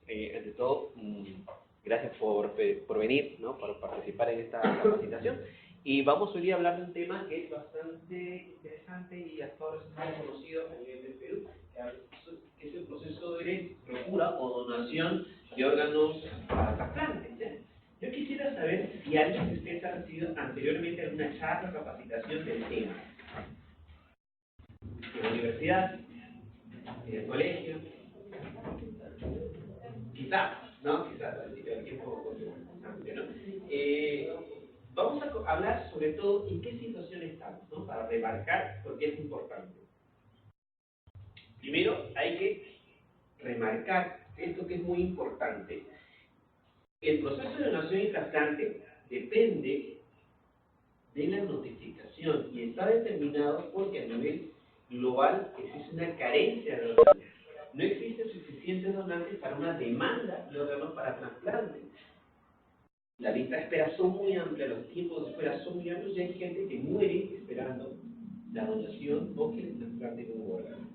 ante todo, gracias por venir, ¿no? Por participar en esta capacitación. Y vamos hoy a hablar de un tema que es bastante interesante y hasta ahora es muy conocido a nivel del Perú, que es el proceso de procura o donación de órganos para trasplantes, ¿ya? Yo quisiera saber si alguien de ustedes ha recibido anteriormente alguna charla o capacitación del tema. En la universidad, en el colegio, quizás, ¿no? Quizás, el tiempo amplio, ¿no? Vamos a hablar sobre todo en qué situación estamos, ¿no? Para remarcar por qué es importante. Primero, hay que remarcar esto que es muy importante. El proceso de donación y trasplante depende de la notificación y está determinado porque a nivel global existe una carencia de órganos. No existen suficientes donantes para una demanda de órganos para trasplante. La lista de espera son muy amplias, los tiempos de espera son muy amplios y hay gente que muere esperando la donación o que le trasplanten un órgano.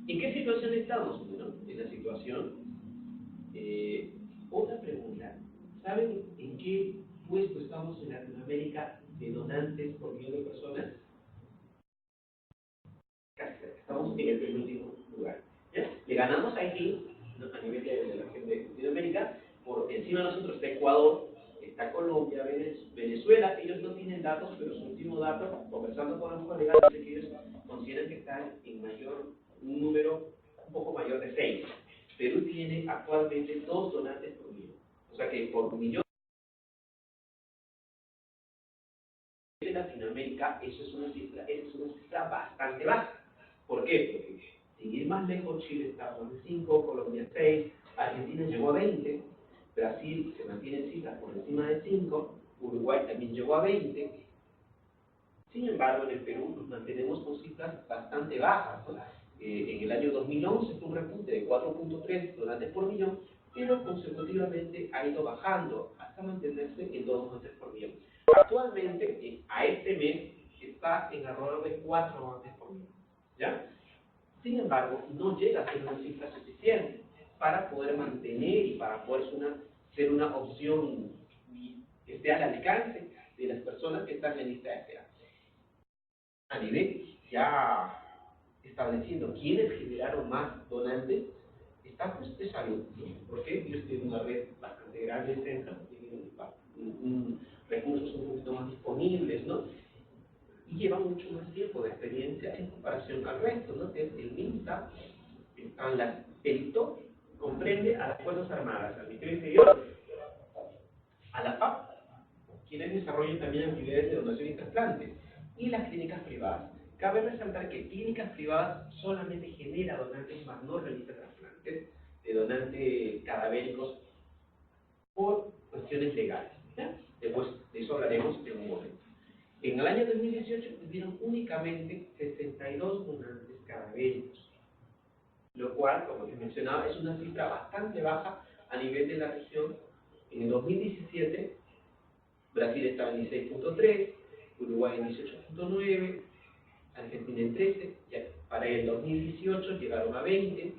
¿En qué situación estamos? Bueno, en la situación. Otra pregunta. ¿Saben en qué puesto estamos en Latinoamérica de donantes por millón de personas? Casi, estamos en el penúltimo lugar. ¿Ya? Le ganamos a Haití, ¿no? A nivel de la región de Latinoamérica. Por encima de nosotros está Ecuador, está Colombia, Venezuela. Ellos no tienen datos, pero su último dato, conversando con los colegas, dice que ellos consideran que están en un número un poco mayor de 6. Perú tiene actualmente 2 donantes por millón. O sea que por millón de Latinoamérica, eso es una cifra bastante baja. ¿Por qué? Porque sin ir más lejos, Chile está en 5, Colombia 6, Argentina llegó a 20, Brasil se mantiene en cifras por encima de 5, Uruguay también llegó a 20. Sin embargo, en el Perú nos mantenemos con cifras bastante bajas, ¿no? En el año 2011 fue un repunte de 4.3 donantes por millón, pero consecutivamente ha ido bajando hasta mantenerse en 2 donantes por millón. Actualmente, a este mes, está en alrededor de 4 donantes por millón, ¿ya? Sin embargo, no llega a ser una cifra suficiente para poder mantener y para poder ser una opción que esté al alcance de las personas que están en lista de espera. A nivel ya estableciendo quiénes generaron más donantes, está pues de salud, ¿no? Porque ellos tienen una red bastante grande de centros, tienen recursos un poquito más disponibles, ¿no? Y llevan mucho más tiempo de experiencia en comparación al resto, ¿no? El MINSA, el ITO, comprende a las Fuerzas Armadas, al Ministerio del Interior, a la PAP, quienes desarrollan también actividades de donación y trasplante, y las clínicas privadas. Cabe resaltar que clínicas privadas solamente genera donantes, más no realiza trasplantes de donantes cadavéricos por cuestiones legales, ¿ya? Después de eso hablaremos en un momento. En el año 2018 tuvieron únicamente 62 donantes cadavéricos, lo cual, como les mencionaba, es una cifra bastante baja a nivel de la región. En el 2017, Brasil estaba en 16.3, Uruguay en 18.9, Argentina en 13, ya para el 2018 llegaron a 20,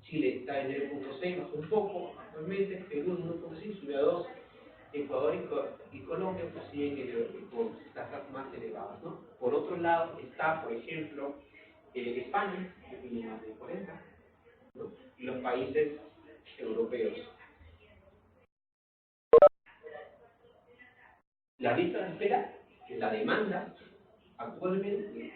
Chile está en 9.6, bajó un poco actualmente, Perú en 1.6, subió a 2, Ecuador y Colombia pues siguen con tasas más elevadas, ¿no? Por otro lado está, por ejemplo, España, que tiene más de 40, ¿no? Y los países europeos. La lista de espera, que la demanda, actualmente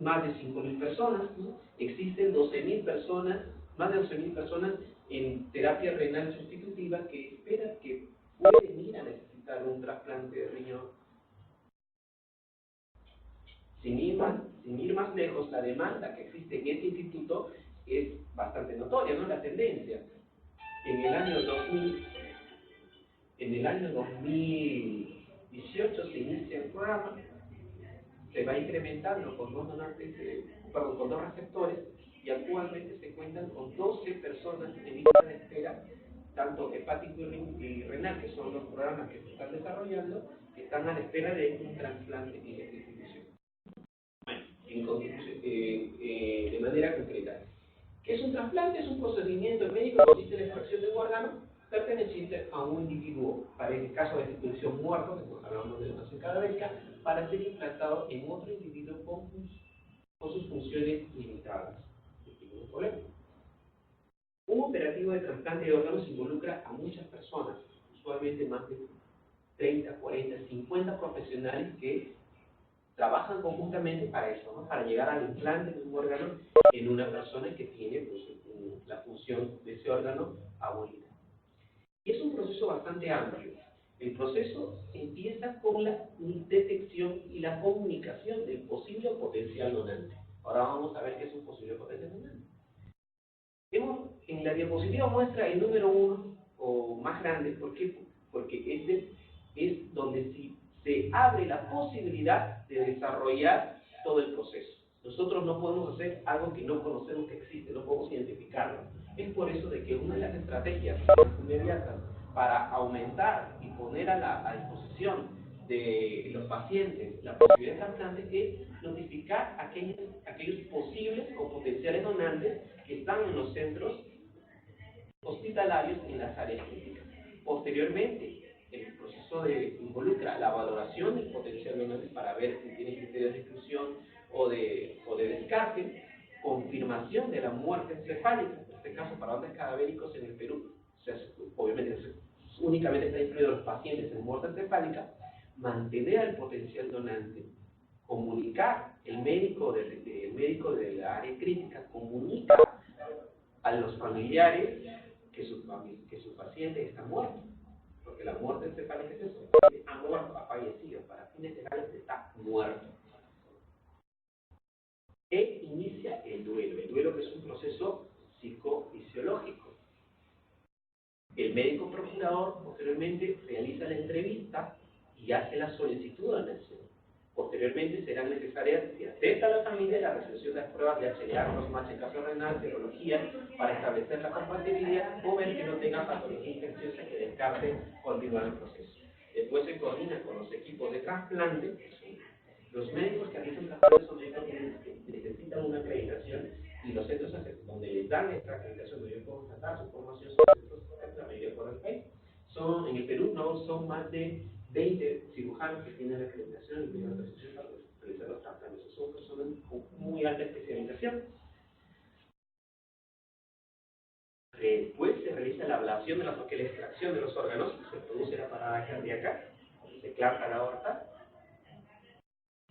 más de 5.000 personas, ¿no? Existen 12.000 personas, más de 12.000 personas en terapia renal sustitutiva que esperan que pueden ir a necesitar un trasplante de riñón. Sin ir más lejos, la demanda que existe en este instituto es bastante notoria, ¿no? La tendencia. En el año 2018 se inicia el programa, se va incrementando con con 2 receptores, y actualmente se cuentan con 12 personas en lista de espera, tanto hepático y renal, que son los programas que se están desarrollando, que están a la espera de un trasplante en esta institución. De manera concreta, ¿Qué es un trasplante? Es un procedimiento médico que consiste en la extracción de un órgano perteneciente a un individuo, para el caso de institución muerto, que hablamos de donación cadavérica, para ser implantado en otro individuo con sus funciones limitadas. No hay ningún problema. Un operativo de trasplante de órganos involucra a muchas personas, usualmente más de 30, 40, 50 profesionales que trabajan conjuntamente para eso, ¿no? Para llegar al implante de un órgano en una persona que tiene pues, la función de ese órgano abolida. Y es un proceso bastante amplio. El proceso empieza con la detección y la comunicación del posible o potencial donante. Ahora vamos a ver qué es un posible o potencial donante. En la diapositiva muestra el número 1 o más grande. ¿Por qué? Porque este es donde se abre la posibilidad de desarrollar todo el proceso. Nosotros no podemos hacer algo que no conocemos que existe, no podemos identificarlo. Es por eso de que una de las estrategias inmediatas para aumentar y poner a disposición de los pacientes la posibilidad de trasplante es notificar a aquellos posibles o potenciales donantes que están en los centros hospitalarios en las áreas críticas. Posteriormente, el proceso involucra la valoración del potencial donante para ver si tiene criterios de exclusión o de descarte, confirmación de la muerte encefálica. En este caso, para donantes cadavéricos en el Perú, obviamente únicamente están incluidos los pacientes en muerte encefálica, mantener al potencial donante, comunicar, el médico de la área crítica comunica a los familiares que su paciente está muerto, porque la muerte encefálica es eso, ha muerto, ha fallecido, para fines legales está muerto. E inicia el duelo que es un proceso psicofisiológico. El médico procurador posteriormente realiza la entrevista y hace la solicitud de donación. Posteriormente serán necesarias, si acepta la familia, la resolución de las pruebas de HLA, cross-match en caso renal, serología, para establecer la compatibilidad o ver que no tenga patología infecciosa que descarte continuar el proceso. Después se coordina con los equipos de trasplante. Los médicos que realizan trasplantes son médicos que necesitan una acreditación y los centros donde les dan esta acreditación, donde yo puedo tratar su formación, son centros de la mayoría por el país. En el Perú no son más de 20 cirujanos que tienen la acreditación y tienen la autorización para realizar los trasplantes. Son personas con muy alta especialización. Después se realiza la ablación de la extracción de los órganos, se produce la parada cardíaca, se clava la aorta,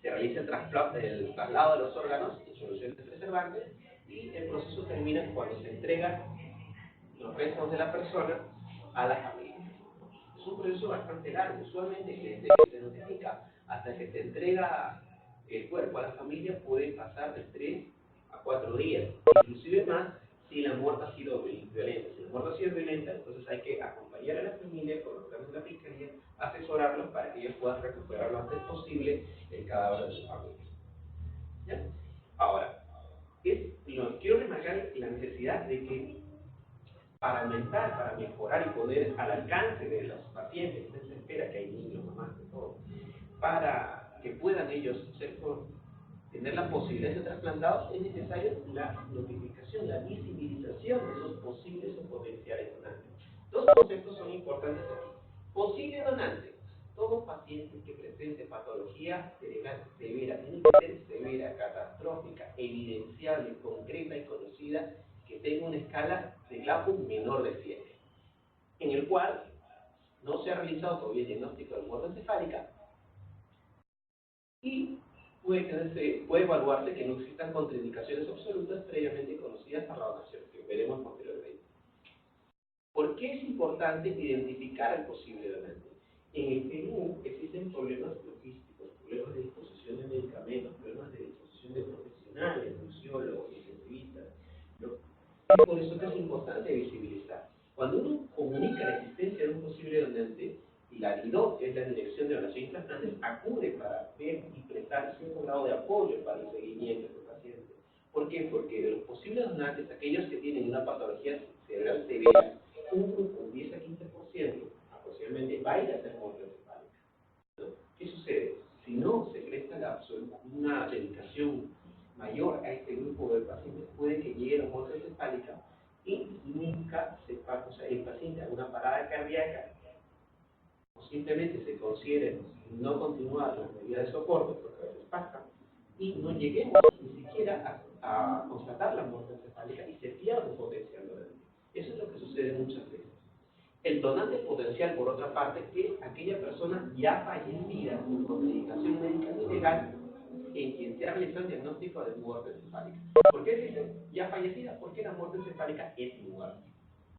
se realiza el traslado de los órganos, introducción de preservantes, y el proceso termina cuando se entregan los restos de la persona a la familia. Es un proceso bastante largo, usualmente desde que se notifica hasta que se entrega el cuerpo a la familia puede pasar de 3 a 4 días, inclusive más si la muerte ha sido violenta. Si la muerte ha sido violenta, entonces hay que acompañar a la familia con los órganos de la fiscalía, asesorarlos para que ellos puedan recuperar lo antes posible el cadáver de su familia. ¿Ya? Ahora, quiero remarcar la necesidad de que para aumentar, para mejorar y poder al alcance de los pacientes, se espera que hay niños, mamás, de todo, para que puedan ellos tener la posibilidad de ser trasplantados, es necesario la notificación, la visibilización de esos posibles o potenciales donantes. Dos conceptos son importantes aquí. Posible donante, todo paciente que presente patología cerebral severa, tiene que ser severa, catastrófica, evidenciable, concreta y conocida, que tenga una escala de Glasgow menor de 7, en el cual no se ha realizado todavía el diagnóstico de muerte encefálica y puede evaluarse que no existan contraindicaciones absolutas previamente conocidas para la donación, que veremos posteriormente. ¿Por qué es importante identificar al posible donante? En el Perú existen problemas logísticos, problemas de disposición de medicamentos, problemas de disposición de profesionales, nutriólogos, intensivistas. Es por eso que es importante visibilizar. Cuando uno comunica la existencia de un posible donante, la DIDO, que es la Dirección de Donación y Trasplantes, acude para ver y prestar cierto grado de apoyo para el seguimiento del paciente. ¿Por qué? Porque de los posibles donantes, aquellos que tienen una patología cerebral severa, un 10 a 15% aproximadamente va a ir a hacer muerte encefálica, ¿no? ¿Qué sucede? Si no se presta una dedicación mayor a este grupo de pacientes, puede que llegue a la muerte encefálica y nunca se pasa, o sea, el paciente a una parada cardíaca, o simplemente se considere no continuar las medidas de soporte, porque a veces pasa, y no lleguemos ni siquiera a constatar la muerte encefálica y se pierde un potencial donante. Eso es lo que sucede muchas veces. El donante potencial, por otra parte, es aquella persona ya fallecida con medicación médica ilegal en quien se ha realizado el diagnóstico de muerte encefálica. ¿Por qué dice ya fallecida? Porque la muerte encefálica es muerte.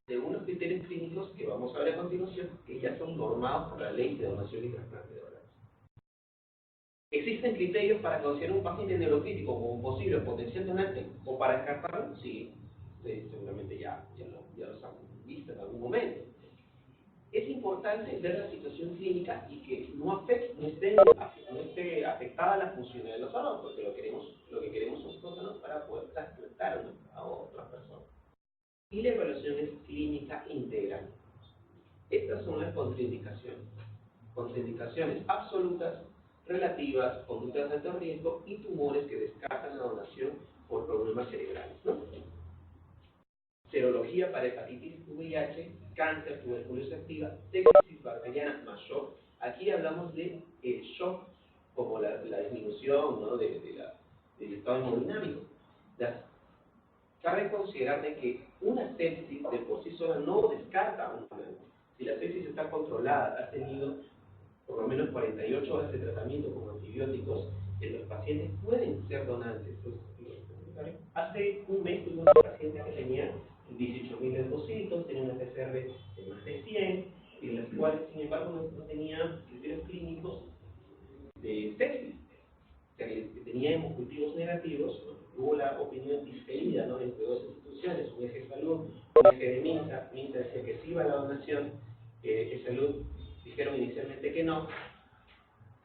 De unos criterios clínicos que vamos a ver a continuación, que ya son normados por la ley de donación y trasplante de órganos. ¿Existen criterios para considerar un paciente neurocrítico como un posible potencial donante o para descartarlo? Sí, seguramente ya los han visto en algún momento. Es importante ver la situación clínica y que no esté afectada la funcionalidad de los órganos, porque lo que queremos son órganos para poder trasplantar a otras personas. Y la evaluación es clínica integral. Estas son las contraindicaciones. Contraindicaciones absolutas, relativas, conductas de alto riesgo y tumores que descartan la donación por problemas cerebrales, ¿no? Serología para hepatitis VIH, cáncer, tuberculosis activa, sepsis bacteriana más shock. Aquí hablamos de shock como la disminución, ¿no? del estado hemodinámico. Cabe considerar de que una sepsis de por sí sola no descarta un donante. Si la sepsis está controlada, ha tenido por lo menos 48 horas de tratamiento con antibióticos, los pacientes pueden ser donantes. Hace un mes tuve una paciente que tenía 18.000 leucocitos, tenía una PCR de más de 100, y en las cuales, sin embargo, no tenía criterios clínicos de sepsis. O sea, que tenía hemocultivos negativos, ¿no? Hubo la opinión diferida, ¿no?, entre dos instituciones, un eje de salud, un eje de MINSA. MINSA decía que sí iba a la donación, que salud dijeron inicialmente que no.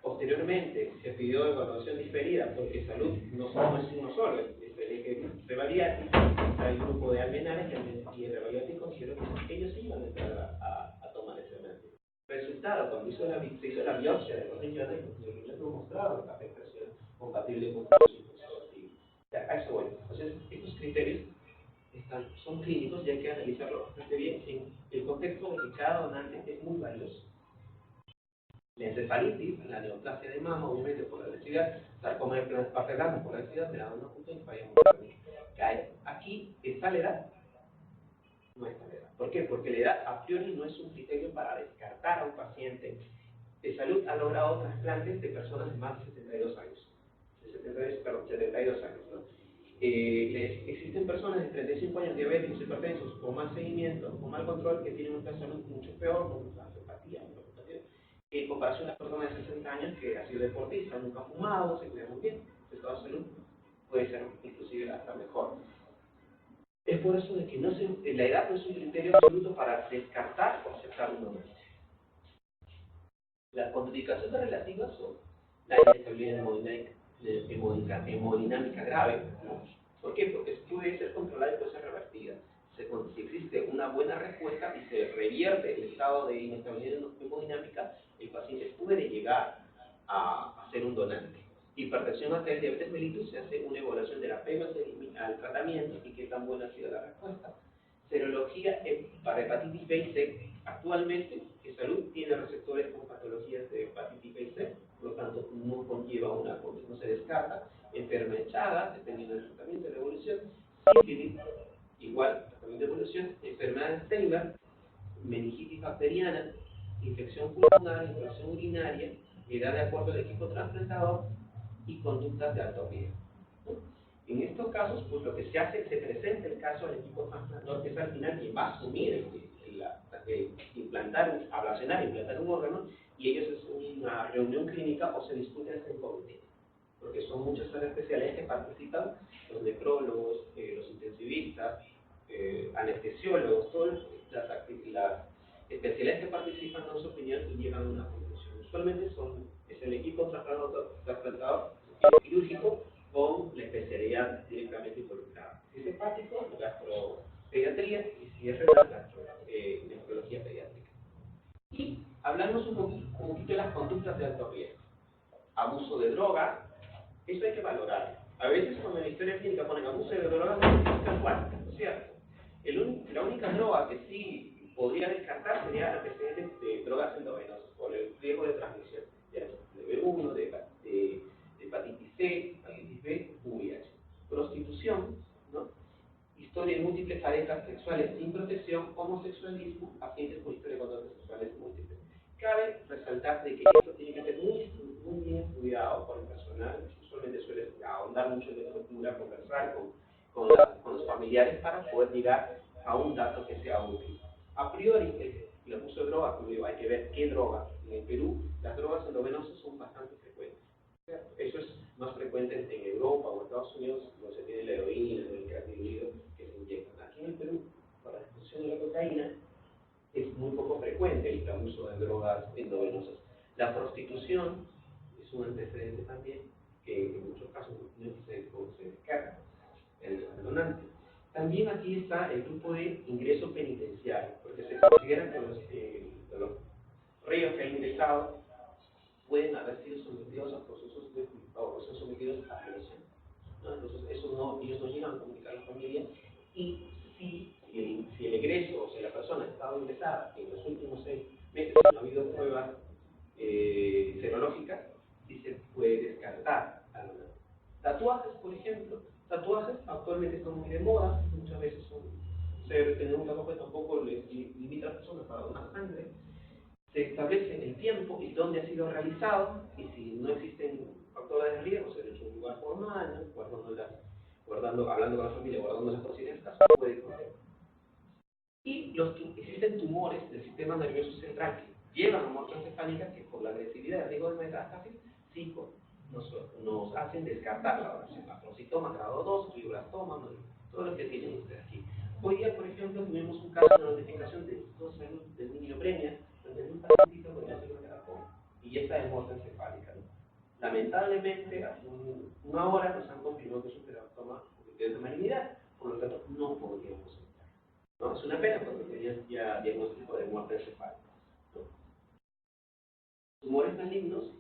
Posteriormente se pidió evaluación diferida porque salud no es uno solo, es el eje rebariático, está el grupo de almenares y el rebariático consideró que ellos iban a entrar a tomar ese análisis. Resultado, cuando se hizo la biopsia de los riñones no mostraban afectación compatible con los dispositivos. A eso voy. Entonces, estos criterios son clínicos y hay que analizarlo bastante bien en el contexto de que cada donante es muy valioso. La encefalitis, la neoplasia de mama, obviamente por la densidad, sarcoma de Plaza por la densidad, me da una punta y falla muy cae. Aquí está la edad, no está la edad. ¿Por qué? Porque la edad a priori no es un criterio para descartar a un paciente. De salud ha logrado trasplantes de personas de más de 72 años. 72 años, ¿no? Existen personas de 35 años diabéticos, hipertensos, con mal seguimiento, con mal control, que tienen una salud mucho peor, con osteopatía, en comparación a las personas de 60 años que ha sido deportista, nunca ha fumado, se cuida muy bien, su estado de salud puede ser inclusive hasta mejor. Es por eso de que la edad no es un criterio absoluto para descartar o aceptar un donante. Las contraindicaciones relativas son la inestabilidad hemodinámica grave, ¿no? ¿Por qué? Porque puede ser controlada y puede ser revertida. Si existe una buena respuesta y se revierte el estado de inestabilidad hemodinámica, el paciente puede llegar a ser un donante. Hipertensión arterial, diabetes mellitus, se hace una evaluación del apego al tratamiento y qué tan buena ha sido la respuesta. Serología para hepatitis B y C. Actualmente, salud tiene receptores con patologías de hepatitis B y C, por lo tanto no conlleva no se descarta. Enfermedad de Chagas, dependiendo del tratamiento de la evolución. Sífilis, igual, tratamiento de evolución. Enfermedad de Steinberg, meningitis bacteriana, infección pulmonar, infección urinaria, edad de acuerdo al equipo trasplantador y conductas de alto riesgo. En estos casos, pues lo que se hace, se presenta el caso al equipo trasplantador, que es al final quien va a asumir implantar un órgano, y ellos es una reunión clínica o se discute en comité, porque son muchas las especialidades que participan, los nefrólogos, los intensivistas, anestesiólogos, todas las especialidades que participan dan su opinión y llegan a una conclusión. Usualmente es el equipo trasplantador quirúrgico con la especialidad directamente involucrada. Si es hepático, gastropediatría, y si es renal, nefrología pediátrica. Y hablamos un poquito de las conductas de alto riesgo. Abuso de droga, eso hay que valorarlo. A veces cuando en la historia clínica ponen abuso de drogas, no es tal cual, ¿no es cierto? La única droga que sí podría descartar sería antecedentes de drogas endovenosas por el riesgo de transmisión de B1, de hepatitis C, hepatitis B, VIH. Prostitución, ¿no? Historia de múltiples parejas sexuales sin protección, homosexualismo, pacientes con historia de conductas sexuales múltiples. Cabe resaltar de que esto tiene que ser muy bien estudiado por el personal, usualmente suele ahondar mucho en la estructura, conversar con los familiares para poder llegar a un dato que sea útil. A priori, el abuso de drogas, como hay que ver qué drogas. En el Perú, las drogas endovenosas son bastante frecuentes. Eso es más frecuente en Europa o en Estados Unidos, donde se tiene la heroína, el crack que se inyectan. Aquí en el Perú, para la exposición de la cocaína, es muy poco frecuente el abuso de drogas endovenosas. La prostitución es un antecedente también que en muchos casos no se descarta el donante. También aquí está el grupo de ingreso penitenciario, porque se considera que los reos que han ingresado pueden haber sido sometidos a procesos o ser sometidos a violación, ¿no? Entonces, ellos no llegan a comunicar a la familia, y si el egreso, o sea, la persona ha estado ingresada en los últimos 6 meses y no ha habido pruebas serológicas, sí se puede descartar a la. Tatuajes, por ejemplo. Tatuajes actualmente están muy de moda, muchas veces tener un tatuaje tampoco les limita a las personas para donar sangre. Se establece el tiempo y dónde ha sido realizado, y si no existen factores de riesgo, se le echa en un lugar formal, ¿no? Hablando con la familia, guardando las consignas, puede correr. Y existen tumores del sistema nervioso central que llevan a muerte encefálica, que por la agresividad y riesgo de metástasis, sí nos hacen descartar la donación. Afrocitoma grado 2, glioblastoma, todo lo que tienen ustedes aquí. Hoy día, por ejemplo, tuvimos un caso de notificación de salud del niño Premia, donde un pacientito con cáncer de corazón y ya está de muerte encefálica, ¿no? Lamentablemente, hace una hora nos han confirmado que es un teratoma de malignidad, por lo tanto, no podríamos entrar, ¿no? Es una pena porque tenía ya diagnóstico de muerte encefálica, ¿no? Tumores malignos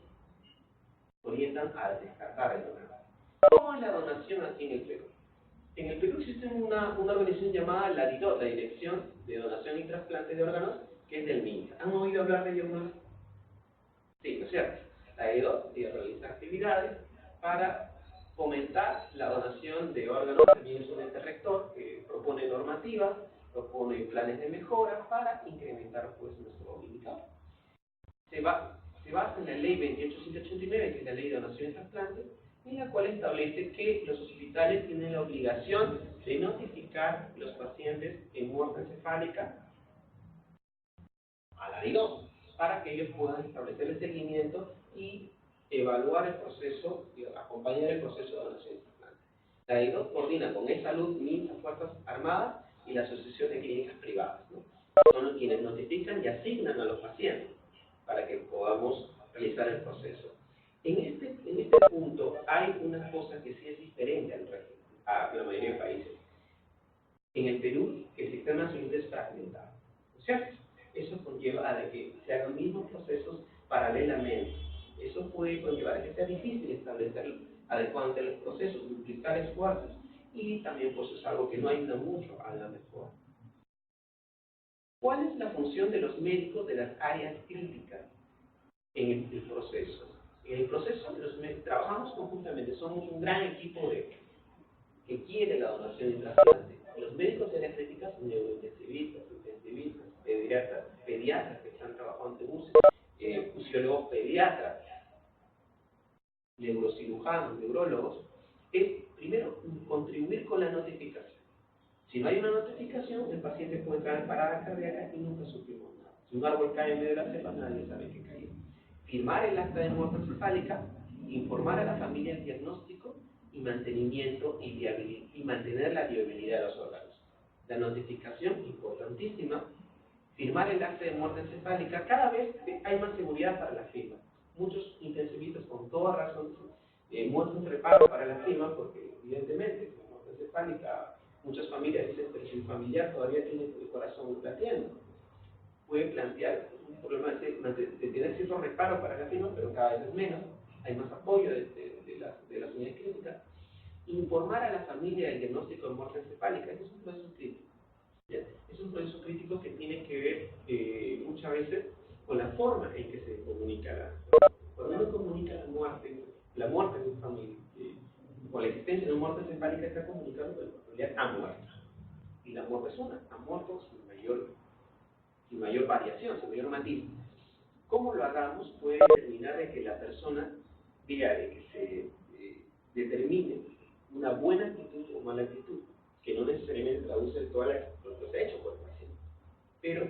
orientan a descartar el donante. ¿Cómo es la donación aquí en el Perú? En el Perú existe una organización llamada la DIDOT, la Dirección de Donación y Trasplante de Órganos, que es del MINSA. ¿Han oído hablar de ella alguna vez? Sí, ¿no es cierto? La DIDOT realiza actividades para fomentar la donación de órganos. También es un ente rector que propone normativas, propone planes de mejora para incrementar pues nuestro indicador. Se basa en la ley 28189, que es la ley de donación y trasplante, en la cual establece que los hospitales tienen la obligación de notificar los pacientes en muerte encefálica a la DIDOT, para que ellos puedan establecer el seguimiento y evaluar el proceso, acompañar el proceso de donación y trasplante. La DIDOT coordina con E-Salud, MINSA, Fuerzas Armadas y la Asociación de Clínicas Privadas, ¿no? Son quienes notifican y asignan a los pacientes para que podamos realizar el proceso. En este punto hay una cosa que sí es diferente a la mayoría de países. En el Perú, el sistema de salud es fragmentado, ¿no es cierto? Eso conlleva a que se hagan mismos procesos paralelamente. Eso puede conllevar a que sea difícil establecer adecuadamente los procesos, duplicar esfuerzos, y también pues es algo que no ayuda mucho a la mejora. ¿Cuál es la función de los médicos de las áreas críticas en el proceso? En el proceso trabajamos conjuntamente, somos un gran equipo que quiere la donación y trasplante. Los médicos de áreas críticas, neurointensivistas, intensivistas, pediatras que están trabajando en UCI, fisiólogos pediatras, neurocirujanos, neurólogos, es primero contribuir con la notificación. Si no hay una notificación, el paciente puede entrar en parada cardíaca y nunca supimos nada. Si un árbol cae en medio de la selva, nadie sabe que cayó. Firmar el acta de muerte encefálica, informar a la familia el diagnóstico y mantenimiento y mantener la viabilidad de los órganos. La notificación, importantísima. Firmar el acta de muerte encefálica, cada vez hay más seguridad para la firma. Muchos intensivistas, con toda razón, muestran reparo para la firma, porque evidentemente la muerte encefálica, muchas familias dicen, pero si el familiar todavía tiene el corazón latiendo, puede plantear un problema de tener cierto reparo para la firma, pero cada vez es menos, hay más apoyo de las unidades clínicas. Informar a la familia del diagnóstico de muerte encefálica, este es un proceso crítico. ¿Ya? Es un proceso crítico que tiene que ver muchas veces con la forma en que se comunica cuando uno comunica la muerte de un familiar, o la existencia de una muerte encefálica, está comunicando que el familiar ha muerto. Y la muerte es una, ha muerto sin mayor variación, sin mayor matiz. ¿Cómo lo hagamos? Puede determinar de que la persona vea de que se determine una buena actitud o mala actitud, que no necesariamente traduce todo lo que se ha hecho por el paciente. Pero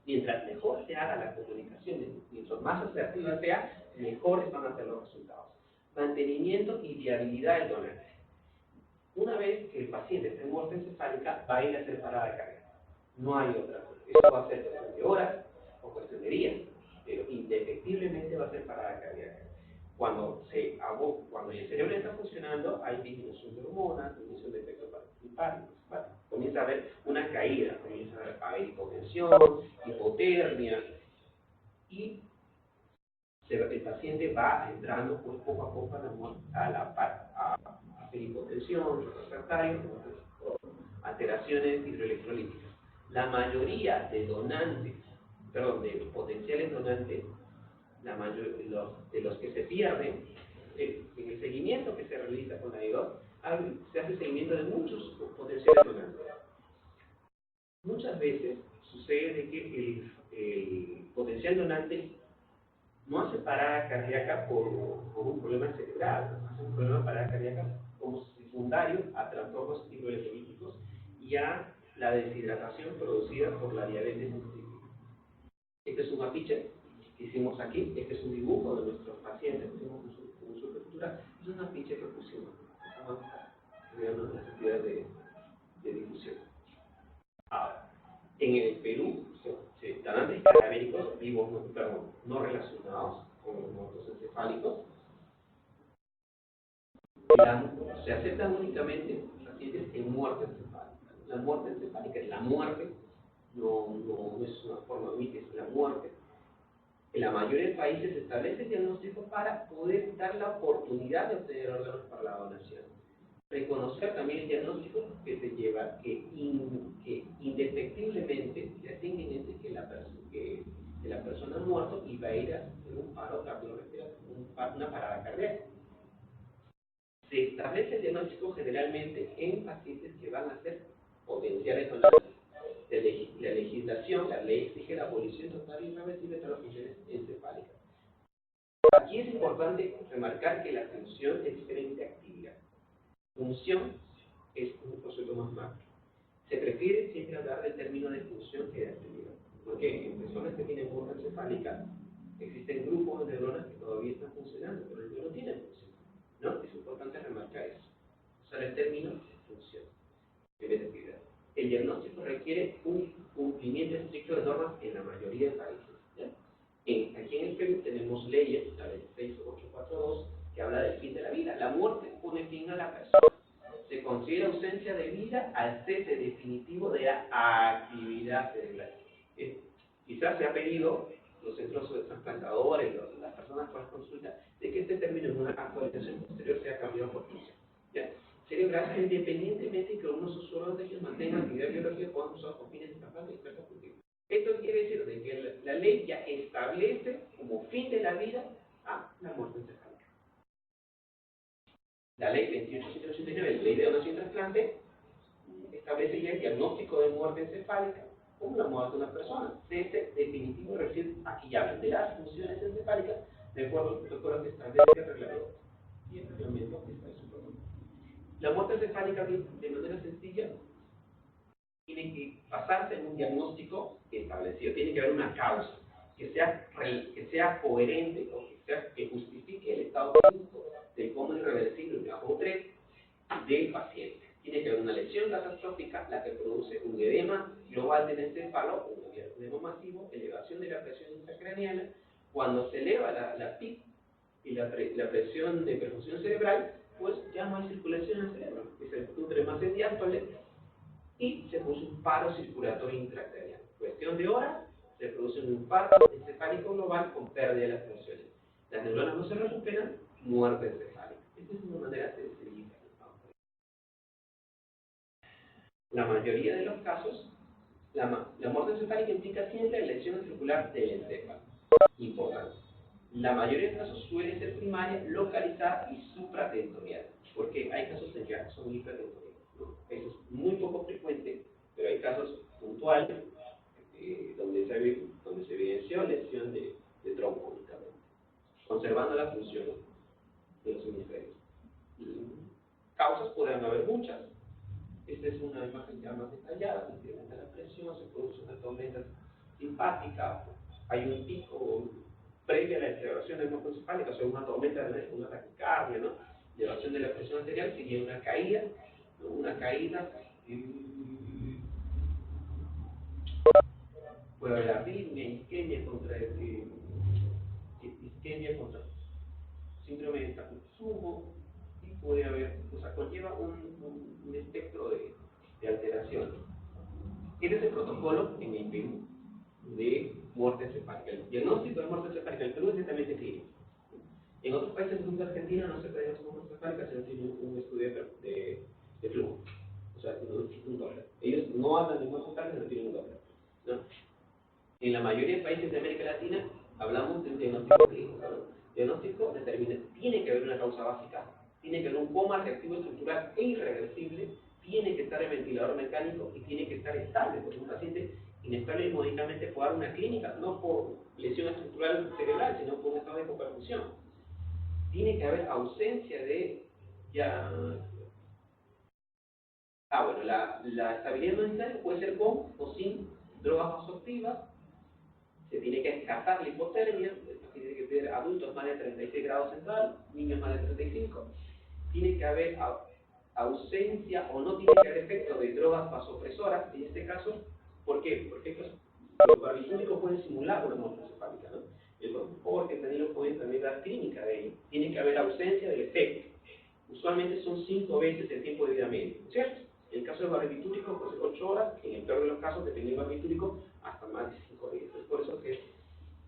mientras mejor se haga la comunicación, mientras más asertiva sea, mejores van a ser los resultados. Mantenimiento y viabilidad del donante. Una vez que el paciente esté en muerte encefálica, va a ir a hacer parada cardíaca. No hay otra. Eso va a ser cuestión de horas o cuestión de días, pero indefectiblemente va a ser parada cardíaca. Cuando el cerebro está funcionando, hay disminución de hormonas, disminución de efecto parasimpático. Comienza a haber una caída, comienza a haber hipotensión, hipotermia, y el paciente va entrando pues, poco a poco a hacer hipotensión, refractario, alteraciones hidroelectrolíticas. La mayoría de de potenciales donantes, de los que se pierden, en el seguimiento que se realiza con la I2, se hace seguimiento de muchos potenciales donantes. Muchas veces sucede de que el potencial donante no hace parada cardíaca por un problema cerebral, hace un problema de parada cardíaca como secundario a trastornos hidroelectrolíticos y a la deshidratación producida por la diabetes insípida. Este es un afiche que hicimos aquí, este es un dibujo de nuestros pacientes, pusimos con su lectura, es un afiche que pusimos, estamos estudiando las actividades de difusión. Ahora, en el Perú, donantes cadavéricos vivos, no relacionados con muertos encefálicos, se aceptan únicamente pacientes en muerte encefálica. La muerte encefálica es la muerte, no es una forma de es la muerte. En la mayoría de países se establece el diagnóstico para poder dar la oportunidad de obtener órganos para la donación. Reconocer también el diagnóstico que se lleva que indefectiblemente ya es inminente que la persona ha muerto y va a ir a hacer un paro cardiorrespiratorio, una parada cardíaca. Se establece el diagnóstico generalmente en pacientes que van a ser potenciales donantes. La legislación, la ley exige la abolición total y irreversible de las funciones encefálicas. Aquí es importante remarcar que la función es diferente a actividad. Función es un concepto más macro. Se prefiere siempre hablar del término de función que de actividad, porque en personas que tienen muerte encefálica existen grupos de neuronas que todavía están funcionando, pero el no tiene función, ¿no? Es importante remarcar eso. Usar el término de función que de actividad. El diagnóstico requiere un cumplimiento estricto de normas en la mayoría de países. ¿Ya? Aquí en el Perú tenemos leyes, la ley 6842, que habla del fin de la vida. La muerte pone fin a la persona. Se considera ausencia de vida al cese definitivo de la actividad cerebral. Quizás se ha pedido los centros trasplantadores, las personas con las consultas, de que este término en una actualización posterior sea cambiado por función. ¿Ya? Cerebral, independientemente de que unos usuarios de ellos mantengan actividad biológica, puedan usar con fines de trasplante expertos cultivos. Esto quiere decir de que la ley ya establece como fin de la vida a la muerte encefálica. La ley 28.189, ley de donación y trasplante, establece ya el diagnóstico de muerte encefálica como la muerte de una persona. Cese definitivo refiere aquí ya de las funciones encefálicas de acuerdo al protocolo que establece el reglamento. Y el reglamento está en su protocolo. La muerte encefálica, de manera sencilla, tiene que basarse en un diagnóstico establecido. Tiene que haber una causa que sea coherente o que justifique el estado clínico del coma irreversible grado 3 del paciente. Tiene que haber una lesión catastrófica, la que produce un edema global del encéfalo, un edema masivo, elevación de la presión intracraneal. Cuando se eleva la PIC y la presión de perfusión cerebral, pues ya no hay circulación en el cerebro, que se nutre más de diástole y se produce un paro circulatorio intracraneal. Cuestión de horas, se produce un infarto encefálico global con pérdida de las funciones. Las neuronas no se recuperan, muerte encefálica. Esta es una manera sencilla. la mayoría de los casos, la muerte encefálica implica siempre lesión circular del encéfalo. Importante. La mayoría de los casos suele ser primaria, localizada y supratentorial. Porque hay casos en que son hipertentoriales, ¿no? Eso es muy poco frecuente, pero hay casos puntuales donde se evidenció lesión de tronco únicamente, conservando la función de los hemisferios. Causas pueden haber muchas. Esta es una imagen ya más detallada, se incrementa la presión, se produce una tormenta simpática, hay un pico previa a la integración del músculo encefálico, o sea, una tormenta, una taquicardia, ¿no? Elevación de la presión arterial, seguía una caída, ¿no? Una caída, puede haber arritmia, isquemia contra síndrome de Takotsubo, y puede haber, o sea, conlleva un espectro de alteración. Este es el protocolo en el Perú de muerte encefálica. El diagnóstico de muerte encefálica en el Perú es netamente clínico. En otros países, como Argentina, no se puede diagnosticar muerte encefálica si no tiene un estudio de flujo. O sea, no existe un Doppler. Ellos no hablan de muerte encefálica, no tienen un Doppler, ¿no? En la mayoría de países de América Latina hablamos de un diagnóstico clínico, ¿no? Diagnóstico determina, tiene que haber una causa básica, tiene que haber un coma reactivo estructural e irreversible, tiene que estar el ventilador mecánico y tiene que estar estable, porque un paciente inestable hemodinâmicamente puede dar una clínica, no por lesión estructural cerebral, sino por un estado de hipoperfusión. Tiene que haber ausencia de bueno, la estabilidad hemodinâmica puede ser con o sin drogas vasoactivas. Se tiene que descartar la hipotermia, tiene que ser adultos más de 36 grados central, niños más de 35. Tiene que haber ausencia o no tiene que haber efecto de drogas vasopresoras, en este caso. ¿Por qué? Porque los barbitúricos pueden simular una muerte encefálica, ¿no? El propofol, fentanilo pueden también dar clínica de ello. Tiene que haber ausencia del efecto. Usualmente son 5 veces el tiempo de vida medio, ¿cierto? En el caso del barbitúrico, pues 8 horas, en el peor de los casos, dependiendo del barbitúrico, hasta más de 5 días. Es por eso que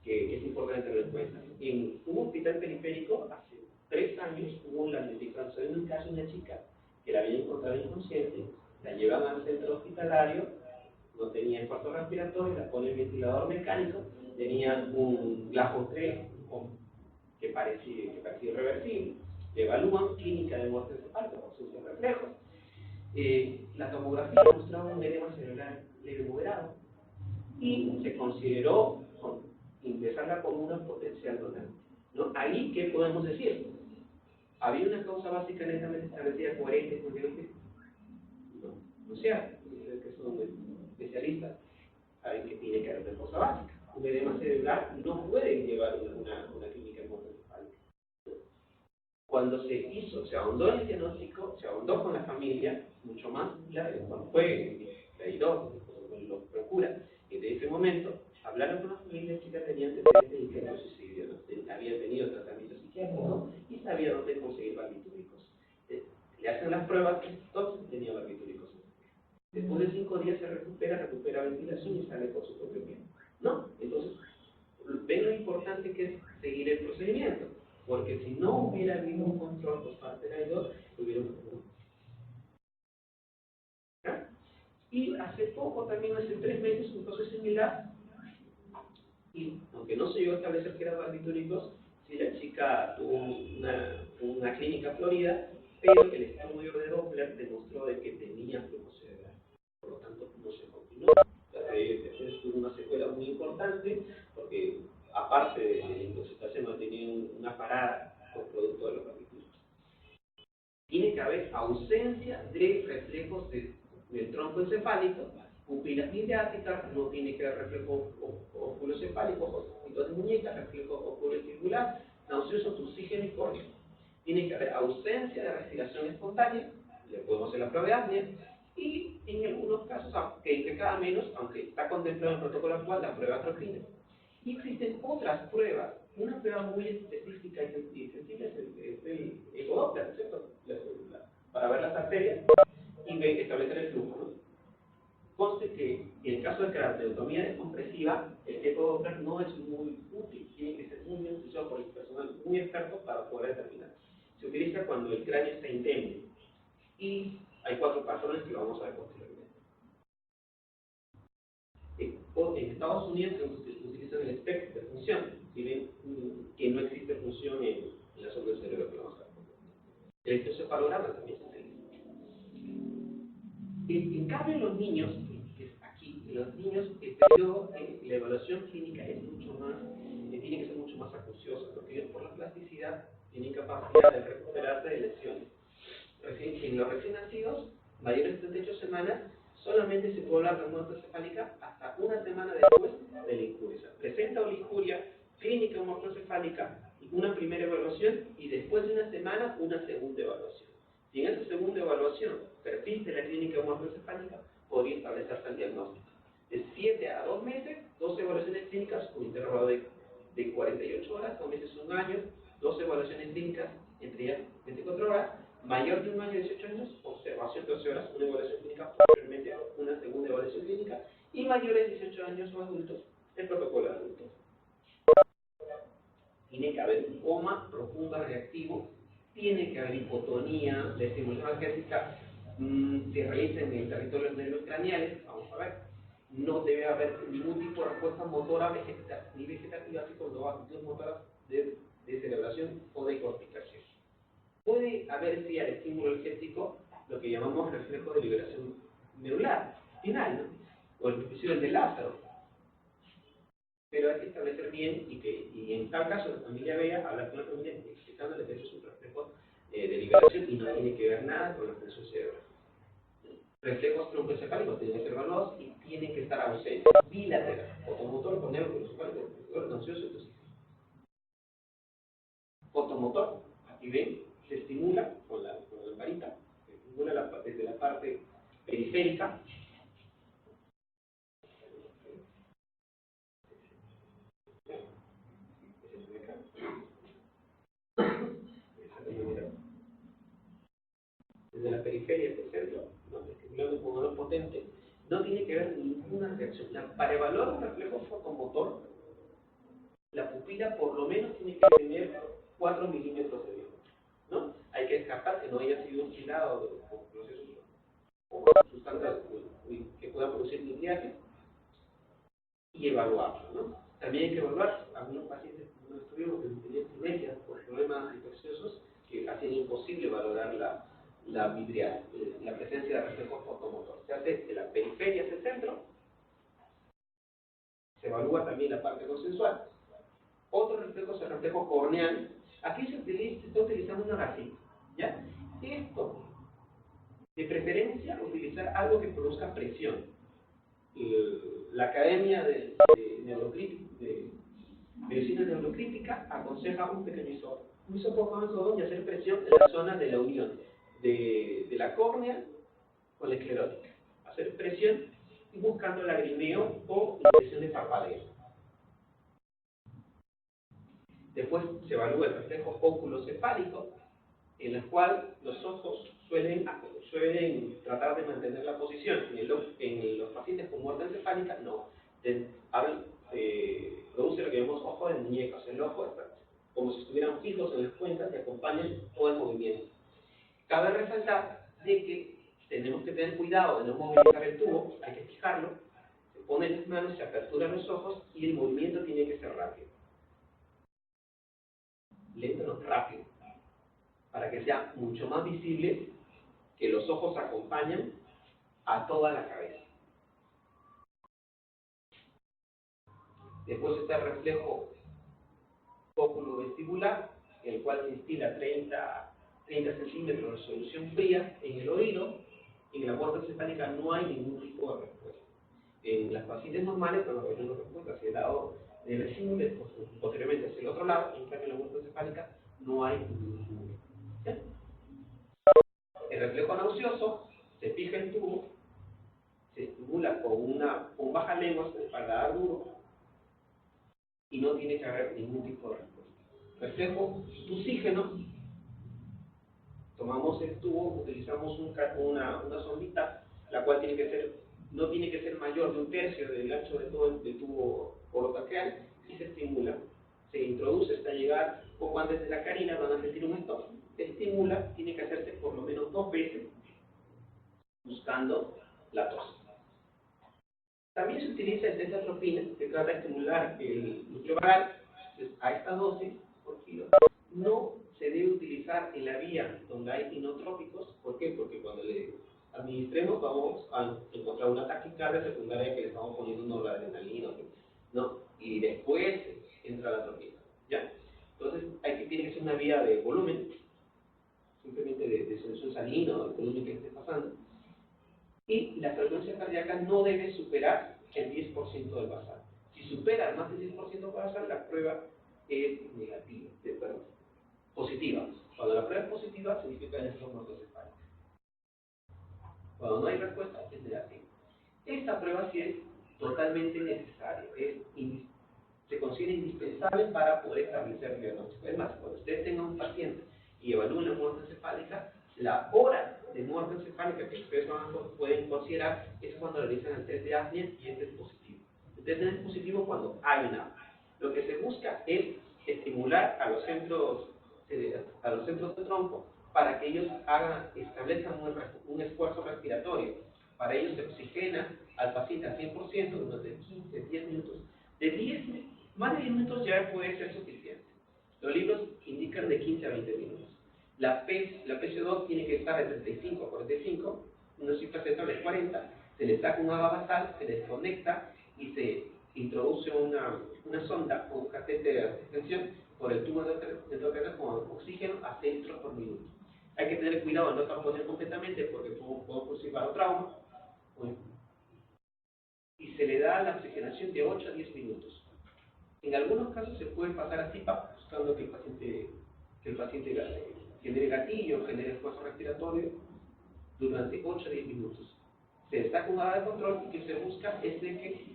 es importante tenerlo en cuenta. En un hospital periférico, hace 3 años, hubo la notificación de un caso de una chica que la habían encontrado inconsciente, la llevan al centro hospitalario, no tenía infarto respiratorio, la ponen en ventilador mecánico, tenía un GLajo 3 que parecía irreversible, le evalúan clínica de muerte encefálica por sus reflejos. La tomografía mostraba un edema cerebral leve moderado y se consideró ingresarla como una potencial donante, ¿no? Ahí, ¿qué podemos decir? ¿Había una causa básica netamente establecida coherente con el diagnóstico? No sea, ustedes que son especialistas saben que tiene que haber una causa básica. Un edema cerebral no puede llevar una clínica de muerte encefálica. Cuando se ahondó en el diagnóstico, se ahondó con la familia, mucho más, cuando fue traidor, lo procura, y de ese momento hablaron con la familia, la chica tenía antecedentes de intento de suicidio, ¿no? Había tenido tratamiento psiquiátrico y sabía dónde conseguir barbitúricos. Le hacen las pruebas, entonces tenía barbitúricos. Después de 5 días se recupera ventilación y sale por su propio pie, ¿no? Entonces, ven lo importante que es seguir el procedimiento. Porque si no hubiera habido un control por parte del traidor, hubiera un problema. Y hace poco, también hace 3 meses, un caso similar, y aunque no se llegó a establecer que eran barbitúricos, sí la chica tuvo una clínica florida, pero el estudio de Doppler demostró de que tenía flujo cerebral. Por lo tanto, no se continuó. Después tuvo una secuela muy importante, porque aparte de la intoxicación, tenía una parada por producto de los barbitúricos. Tiene que haber ausencia de reflejos del tronco encefálico, pupilas midriáticas, no tiene que haber reflejo oculocefálico, ojito de muñeca, reflejo oculoestimular, nauseoso, oxigénico. Tiene que haber ausencia de respiración espontánea, le podemos hacer la prueba de apnea, y en algunos casos, aunque cada menos, aunque está contemplado en el protocolo actual, la prueba atropina. Y existen otras pruebas. Una prueba muy específica y sencilla es el ecodoppler, ¿cierto? Para ver las arterias y establecer el flujo, ¿no? Conste que en el caso de craneotomía descompresiva, el ecodoppler no es muy útil, tiene que ser muy bien utilizado por el personal muy experto para poder determinar. Se utiliza cuando el cráneo está indemne y hay 4 patrones que lo vamos a ver posteriormente. En Estados Unidos utilizan el espectro de función, si ven que no existe función en la zona del cerebro que vamos a ver. El electroencefalograma también se utiliza. En cambio, en los niños, que es aquí, en los niños, el periodo, la evaluación clínica es mucho más, tiene que ser mucho más acuciosa, porque ellos por la plasticidad tienen capacidad de recuperarse de lesiones. En los recién nacidos, mayores de 38 semanas, solamente se puede hablar de muerte encefálica hasta una semana después de la injuria. Presenta oligoria clínica mortoencefálica, una primera evaluación y después de una semana una segunda evaluación. Si en esa segunda evaluación persiste la clínica mortoencefálica, podría establecerse el diagnóstico. De 7 a 2 meses, 2 evaluaciones clínicas con intervalo de 48 horas, 2 meses, 1 año, 2 evaluaciones clínicas entre ellas 24 horas, mayor de 1 año y 18 años, observación 12 horas, una evaluación clínica, posteriormente una segunda evaluación clínica, y mayores de 18 años o adultos, el protocolo adulto. Tiene que haber un coma profundo reactivo, tiene que haber hipotonía, la estimulación analgésica se realiza en el territorio neurocraneales, vamos a ver, no debe haber ningún tipo de respuesta motora ni vegetativa, así como no va a actitudes motoras de celebración o de corticación. Puede haber sí al estímulo energético lo que llamamos reflejo de liberación medular, final, ¿no? O inclusive el de Lázaro. Pero hay que establecer bien y en tal caso la familia vea, hablar con la familia explicándole que eso es un reflejo de liberación y no tiene que ver nada con la función cerebral. Reflejos troncoencefálicos tienen que ser evaluados y tienen que estar ausentes, bilateral, fotomotor con neuroencefálico, ansioso, entonces. Fotomotor, aquí ven, se estimula con la lamparita, se estimula desde la parte periférica. Desde la periferia hacia el centro, estimulando un pulmón potente, no tiene que haber ninguna reacción. Para evaluar un reflejo fotomotor, la pupila por lo menos tiene que tener 4 milímetros de diámetro, ¿no? Hay que descartar que no haya sido oscilado por procesos o sustancias que puedan producir migraje y evaluarlo, ¿no? También hay que evaluar algunos pacientes que no estuvimos que tenían sinergias por problemas infecciosos que hacen imposible valorar la presencia de reflejos fotomotor. Se hace de la periferia hacia el centro, se evalúa también la parte consensual. Otro reflejo es el reflejo corneal. Aquí se está utilizando una gasita, ¿ya? Esto, de preferencia, utilizar algo que produzca presión. La Academia de Medicina Neurocrítica aconseja un pequeño hisopo. Un hisopo con algodón y hacer presión en la zona de la unión de la córnea con la esclerótica. Hacer presión buscando lagrimeo o impresión de parpadeo. Después se evalúa el reflejo óculo-cefálico, en el cual los ojos suelen tratar de mantener la posición. En los pacientes con muerte encefálica, no. Produce lo que llamamos ojo de muñeca, o sea, el ojo está como si estuvieran fijos en las cuencas y acompañan todo el movimiento. Cabe resaltar de que tenemos que tener cuidado de no movilizar el tubo, hay que fijarlo, se ponen las manos, se aperturan los ojos y el movimiento tiene que ser rápido. Lento no, rápido, para que sea mucho más visible que los ojos acompañan a toda la cabeza. Después está el reflejo óculo-vestibular, el cual se instila 30 centímetros de solución fría en el oído. En la muerte encefálica no hay ningún tipo de respuesta. En las pacientes normales, cuando hay una respuesta hacia el lado del estímulo, posteriormente hacia el otro lado, en cambio en la muerte encefálica no hay ningún estímulo. El reflejo nauseoso, se fija el tubo, se estimula con baja lengua, con el paladar duro, y no tiene que haber ningún tipo de respuesta. Reflejo tusígeno, tomamos el tubo, utilizamos una sondita, la cual no tiene que ser mayor de 1/3 del ancho de todo el tubo orotraqueal, y se estimula. Se introduce hasta llegar poco antes de la carina, van a sentir un stop. Se estimula, tiene que hacerse por lo menos 2 veces, buscando la tos. También se utiliza el test de atropina, que trata de estimular el núcleo vagal. Entonces, a esta dosis por kilo no se debe utilizar en la vía donde hay inotrópicos. ¿Por qué? Porque cuando le administremos vamos a encontrar una taquicardia secundaria que le estamos poniendo noradrenalina, ¿no? Y después entra la atropina, ¿ya? Entonces, tiene que ser una vía de volumen, simplemente de solución salina o el volumen que esté pasando. Y la frecuencia cardíaca no debe superar el 10% del basal. Si supera más del 10% del basal, la prueba es negativa, perdón, positiva. Cuando la prueba es positiva, significa que es mortocefálica. Cuando no hay respuesta, es negativa. Esta prueba sí es totalmente necesaria, se considera indispensable para poder establecer el diagnóstico. Es más, cuando usted tenga un paciente y evalúe la muerte encefálica, la hora de muerte encefálica que ustedes pueden considerar es cuando realizan el test de apnea y este es positivo. El test es positivo cuando hay una apnea. Lo que se busca es estimular a los centros de tronco para que ellos establezcan un esfuerzo respiratorio. Para ello se oxigena al paciente al 100% durante 15, 10 minutos. Más de 10 minutos ya puede ser suficiente. Los libros indican de 15 a 20 minutos. La PC2 tiene que estar de 35 a 45, una cifra aceptable es 40, se le saca un agua basal, se desconecta y se introduce una sonda o un catéter de extensión por el tubo endocrinal con oxígeno a 6 litros por minuto. Hay que tener cuidado de no tamponer completamente porque puede producir barotrauma. Y se le da la oxigenación de 8 a 10 minutos. En algunos casos se puede pasar a CPAP, buscando que el paciente genere gatillo, genere esfuerzo respiratorio durante 8 a 10 minutos. Se está con nada de control y que se busca es de que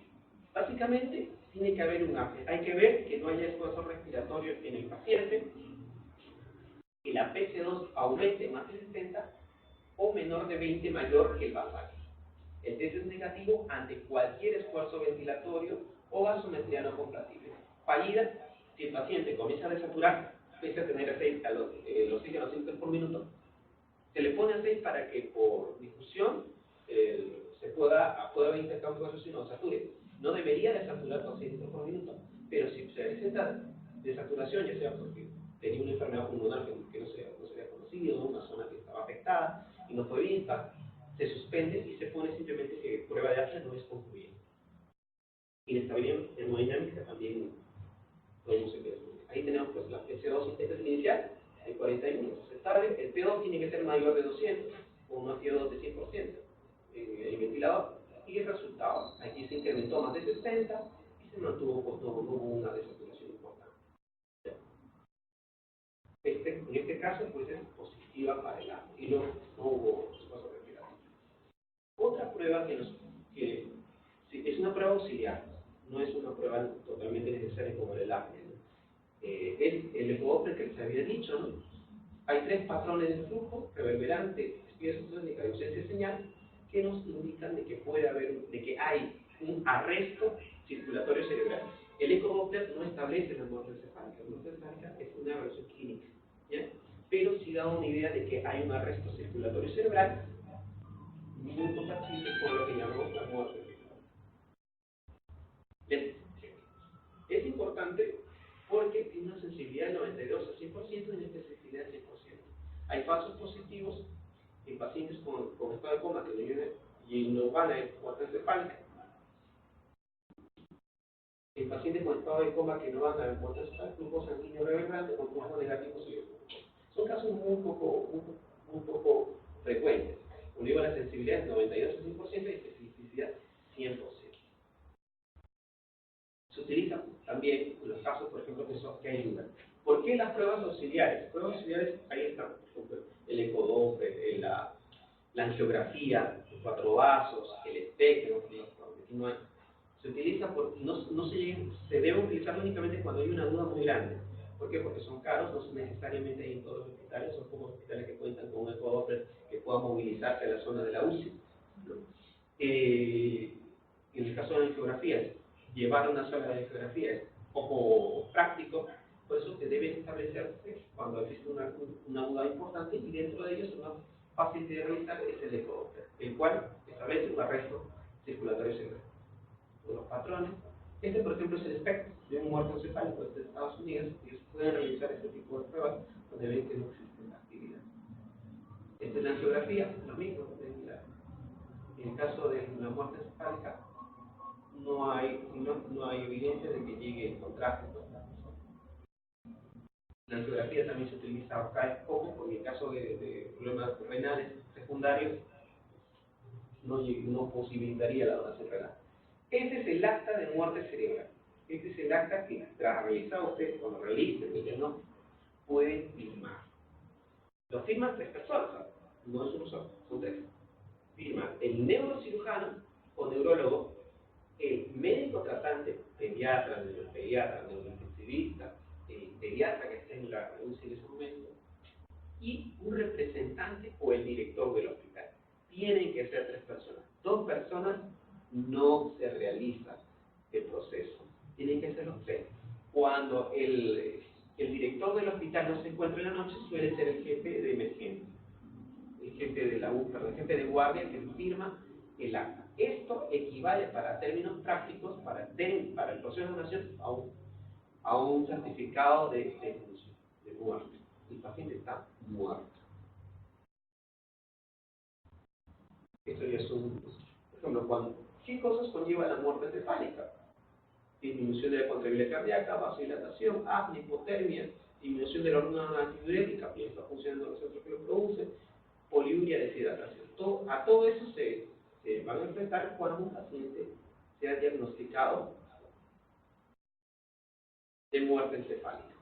básicamente tiene que haber un apnea. Hay que ver que no haya esfuerzo respiratorio en el paciente, que la PC2 aumente más de 60 o menor de 20 mayor que el basal. El test es negativo ante cualquier esfuerzo ventilatorio o gasometría no compatible. Fallida, si el paciente comienza a desaturar, pese a tener el oxígeno a 100 litros por minuto, se le pone a 6 para que por difusión se pueda haber intercambio de oxígeno o sature. No debería desaturar con 100 litros por minuto, pero si se presenta desaturación, ya sea porque tenía una enfermedad pulmonar que no se había conocido, una zona que estaba afectada y no fue vista, se suspende y se pone simplemente que prueba de apnea no es concluyente. Inestabilidad hemodinámica también podemos ver. Ahí tenemos pues la PC2 inicial, hay 41 aceptable, el P2 tiene que ser mayor de 200 o una FIO2 de 100% en el ventilador, y el resultado, aquí se incrementó más de 60 y se mantuvo, pues no hubo una desaturación importante. En este caso pues es positiva para el apnea y no hubo esfuerzo respiratorio. Otra prueba que es una prueba auxiliar, no es una prueba totalmente necesaria como el apnea, ¿no? Es el ecodoppler que les había dicho, ¿no? Hay 3 patrones de flujo, reverberante, espía subtónica y ausencia de señal, que nos indican de que hay un arresto circulatorio cerebral. El ecodoppler no establece la muerte encefálica. La muerte encefálica es una evaluación clínica, ¿ya? Pero sí da una idea de que hay un arresto circulatorio cerebral muy compatible con lo que llamamos la muerte encefálica. Es importante porque tiene una sensibilidad del 92 a 100% y una especificidad del 100%. Hay falsos positivos en pacientes con estado de coma y no van a muerte encefálica. En pacientes con estado de coma que no van a muerte encefálica, flujo sanguíneo reverberante con flujo negativo. Son casos muy poco frecuentes. Como digo, la sensibilidad es 92 a 100% y especificidad 100%. Se utiliza también en los casos, por ejemplo, que ayudan. ¿Por qué las pruebas auxiliares? Las pruebas auxiliares, ahí están, por ejemplo, el ecodoppler, la angiografía, los 4 vasos, el espectro, se utiliza se debe utilizar únicamente cuando hay una duda muy grande. ¿Por qué? Porque son caros, no son necesariamente en todos los hospitales, son pocos hospitales que cuentan con un ecodoppler que pueda movilizarse a la zona de la UCI. En el caso de la angiografía, llevar una sala de angiografía es poco práctico, por eso se debe establecerse cuando existe una duda importante y dentro de ellos una fácil de realizar es el ecodoppler, el cual establece un arresto circulatorio cerebral. de los patrones. Este, por ejemplo, es el espectro de un muerto encefálico de Estados Unidos, y se pueden realizar este tipo de pruebas donde ven que no existe la actividad. Esta es la angiografía, lo mismo. En el caso de la muerte encefálica, no hay evidencia de que llegue el contraste con la persona. La angiografía también se utiliza acá poco, porque en el caso de problemas renales secundarios no posibilitaría la donación renal. Este es el acta de muerte cerebral. Este es el acta que, tras realizar usted, cuando realice el diagnóstico, puede firmar. Lo firman 3 personas, no es uno solo, son 3. Firma el neurocirujano o neurólogo, el médico tratante, pediatra, neurointensivista, el pediatra que esté en la UCI en ese momento, y un representante o el director del hospital. Tienen que ser 3 personas. 2 personas no se realiza el proceso. Tienen que ser los 3. Cuando el director del hospital no se encuentra en la noche, suele ser el jefe de emergencia, el jefe de la UPA, el jefe de guardia que firma el acta. Esto equivale, para términos prácticos, para el proceso de donación, a un certificado de muerte. El paciente está muerto. Esto ya es por ejemplo, ¿qué cosas conlleva la muerte encefálica? Disminución de la contractilidad cardíaca, vasodilatación, apnea, hipotermia, disminución de la hormona antidiurética, que está funcionando los centros que lo producen, poliuria, deshidratación. A todo eso se van a enfrentar cuando un paciente sea diagnosticado de muerte encefálica.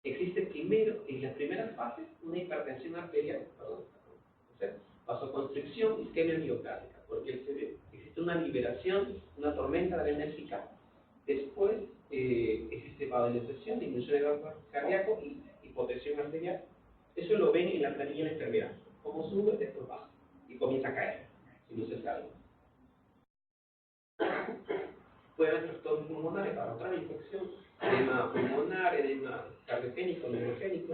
Existe primero, en las primeras fases, una hipertensión arterial, vasoconstricción, isquemia miocárdica, porque existe una liberación, una tormenta adrenérgica. Después existe vasodilatación, disminución del gasto cardíaco y hipotensión arterial. Eso lo ven en la planilla de la enfermedad. Como sube, después baja y comienza a caer, si no se sabe. Puede haber trastornos pulmonares para otra infección, edema pulmonar, edema cardiogénico, neurogénico,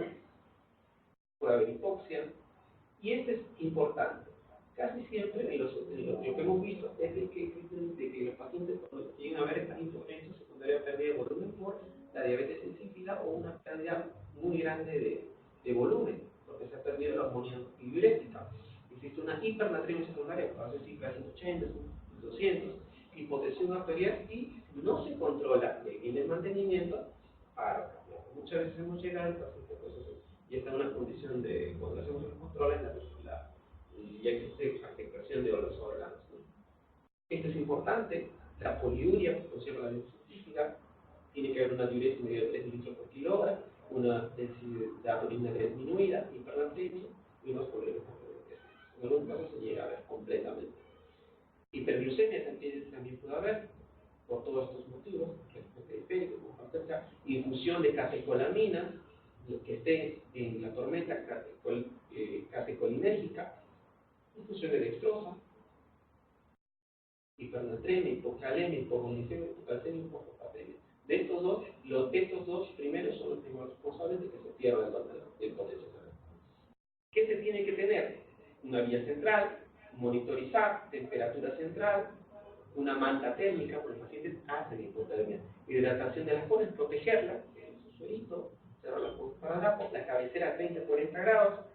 puede haber hipoxia. Y esto es importante. Casi siempre lo que hemos visto es de que los pacientes, cuando llegan a ver esta hipotensión secundaria a pérdida de volumen por la diabetes insípida o una pérdida muy grande de volumen, porque se ha perdido la hormona antidiurética. Existe una hipernatremia secundaria, que a veces cifra 180, 200, hipotensión arterial, y no se controla en el mantenimiento, muchas veces hemos llegado al paciente, pues ya está en una condición de, cuando hacemos los controles, ya existe afectación de los órganos, ¿no? Esto es importante. La poliuria, por ejemplo, la científica, tiene que haber una diuresis media de 3 litros por kilogramo, una densidad de orina disminuida, hipernatremia y unos problemas en algún caso se llega a ver completamente. Hiperglucemia también puede haber, por todos estos motivos, infusión de catecolaminas, que esté en la tormenta catecolinérgica, infusión de dextrosa, hipernatremia, hipocalemia, hipoglucemia, hipocalcemia, hipofosphatemia. De estos dos primeros son los primeros responsables de que se pierda el potencial. ¿Qué se tiene que tener? Una vía central, monitorizar, temperatura central, una manta térmica, porque el paciente hace hipotermia, hidratación de las poras, protegerla, en su suelito, cerrar la puerta para la cabecera a 30-40 grados.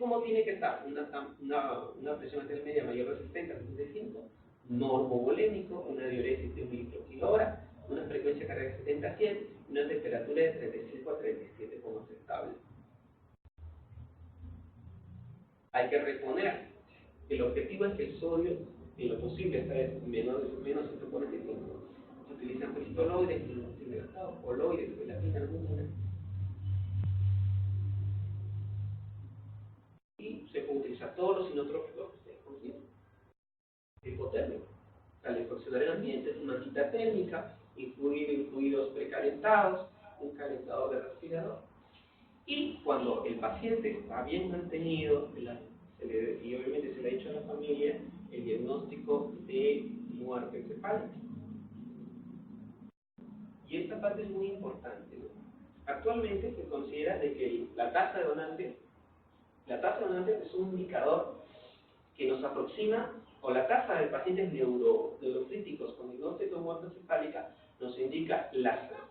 ¿Cómo tiene que estar? Una presión arterial media mayor de 70-75, normovolémico, una diuresis de 1 litro kilogramo, una frecuencia cardíaca de 70-100, una temperatura de 35 a 37 como aceptable. Hay que reponer. El objetivo es que el sodio, en lo posible, esté menos 145. Se utilizan cristaloides, coloides, gelatina, albúmina. Y se puede utilizar todos los inotrópicos que ustedes consideran. Hipotérmico, calefaccionar el ambiente, una quita térmica, incluir en fluidos precalentados, un calentador de respirador. Y cuando el paciente está bien mantenido, y obviamente se le ha dicho a la familia el diagnóstico de muerte encefálica. Y esta parte es muy importante, ¿no? Actualmente se considera de que la tasa de donantes es un indicador que nos aproxima, o la tasa de pacientes neurocríticos con diagnóstico de muerte encefálica nos indica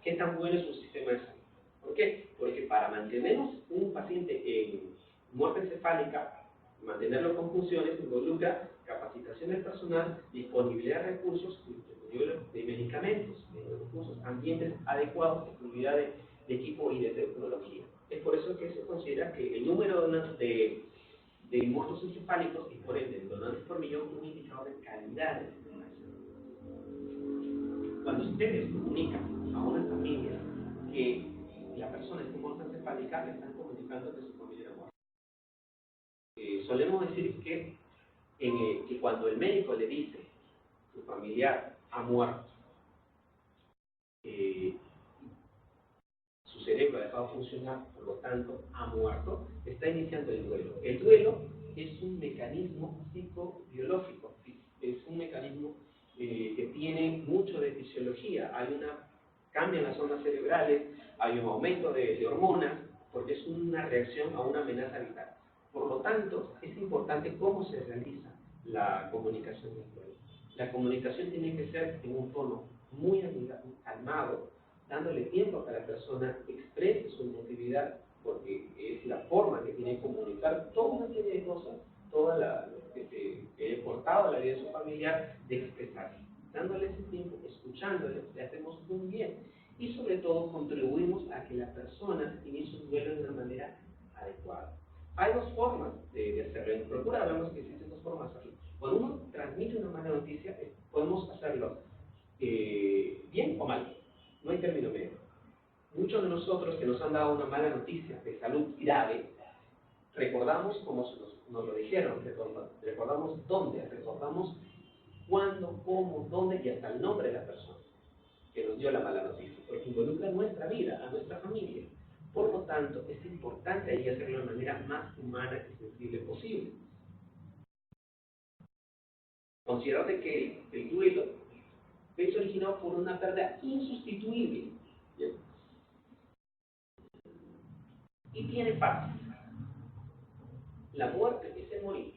qué tan bueno es su sistema de salud. ¿Por qué? Porque para mantener un paciente en muerte encefálica, mantenerlo con funciones involucra capacitación del personal, disponibilidad de recursos, disponibilidad de medicamentos, de recursos, ambientes adecuados, disponibilidad de equipo y de tecnología. Es por eso que se considera que el número de muertos encefálicos y por ende el donantes por millón es un indicador de calidad del sistema de salud. Cuando ustedes comunican a una familia que la persona está muerta encefálica, le están comunicando que su familia muerta. Solemos decir que cuando el médico le dice su familiar ha muerto, su cerebro ha dejado de funcionar, por lo tanto ha muerto, está iniciando el duelo. El duelo es un mecanismo psicobiológico, es un mecanismo que tiene mucho de fisiología. Cambian las zonas cerebrales, hay un aumento de hormonas, porque es una reacción a una amenaza vital. Por lo tanto, es importante cómo se realiza la comunicación del duelo. La comunicación tiene que ser en un tono muy calmado, dándole tiempo a que la persona exprese su emotividad, porque es la forma que tiene que comunicar toda una serie de cosas, que he portado a la vida de su familiar, de expresarse. Dándole ese tiempo, escuchándole, le hacemos muy bien. Y sobre todo contribuimos a que la persona inicie un duelo de una manera adecuada. Hay dos formas de hacerlo. En Procura hablamos que existen dos formas de hacerlo. Cuando uno transmite una mala noticia, podemos hacerlo bien o mal. No hay término medio. Muchos de nosotros que nos han dado una mala noticia de salud grave, recordamos como nos lo dijeron, recordamos dónde, recordamos cuándo, cómo, dónde y hasta el nombre de la persona que nos dio la mala noticia, porque involucra nuestra vida, a nuestra familia. Por lo tanto, es importante ahí hacerlo de la manera más humana y sensible posible. Considerando que el duelo es originado por una pérdida insustituible. ¿Bien? Y tiene fases. La muerte es el morir.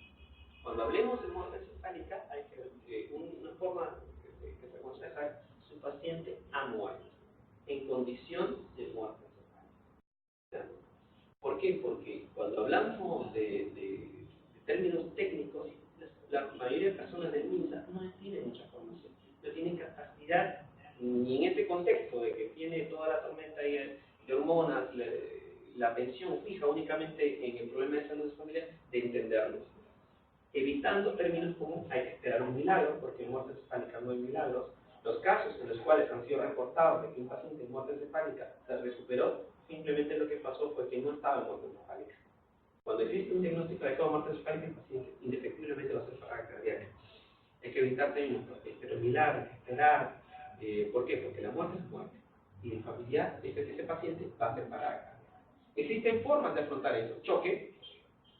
Cuando hablemos de muerte encefálica, hay que una forma que se aconseja: su paciente ha muerto en condición de muerte encefálica. ¿Por qué? Porque cuando hablamos de términos técnicos, la mayoría de personas del MINSA no tienen mucha formación, no tienen capacidad, ni en este contexto de que tiene toda la tormenta de hormonas, la atención fija únicamente en el problema de salud familiar, de entenderlos. Evitando términos como hay que esperar un milagro, porque en muerte encefálica no hay milagros. Los casos en los cuales han sido reportados de que un paciente en muerte encefálica se recuperó, simplemente lo que pasó fue que no estaba en muerte encefálica. Cuando existe un diagnóstico de muerte encefálica, el paciente indefectiblemente va a ser parada cardíaca. Hay que evitar términos como espero un milagro, hay que esperar. ¿Por qué? Porque la muerte es muerte. Y el familiar dice que ese paciente va a ser parada cardíaca. Existen formas de afrontar eso. Choque.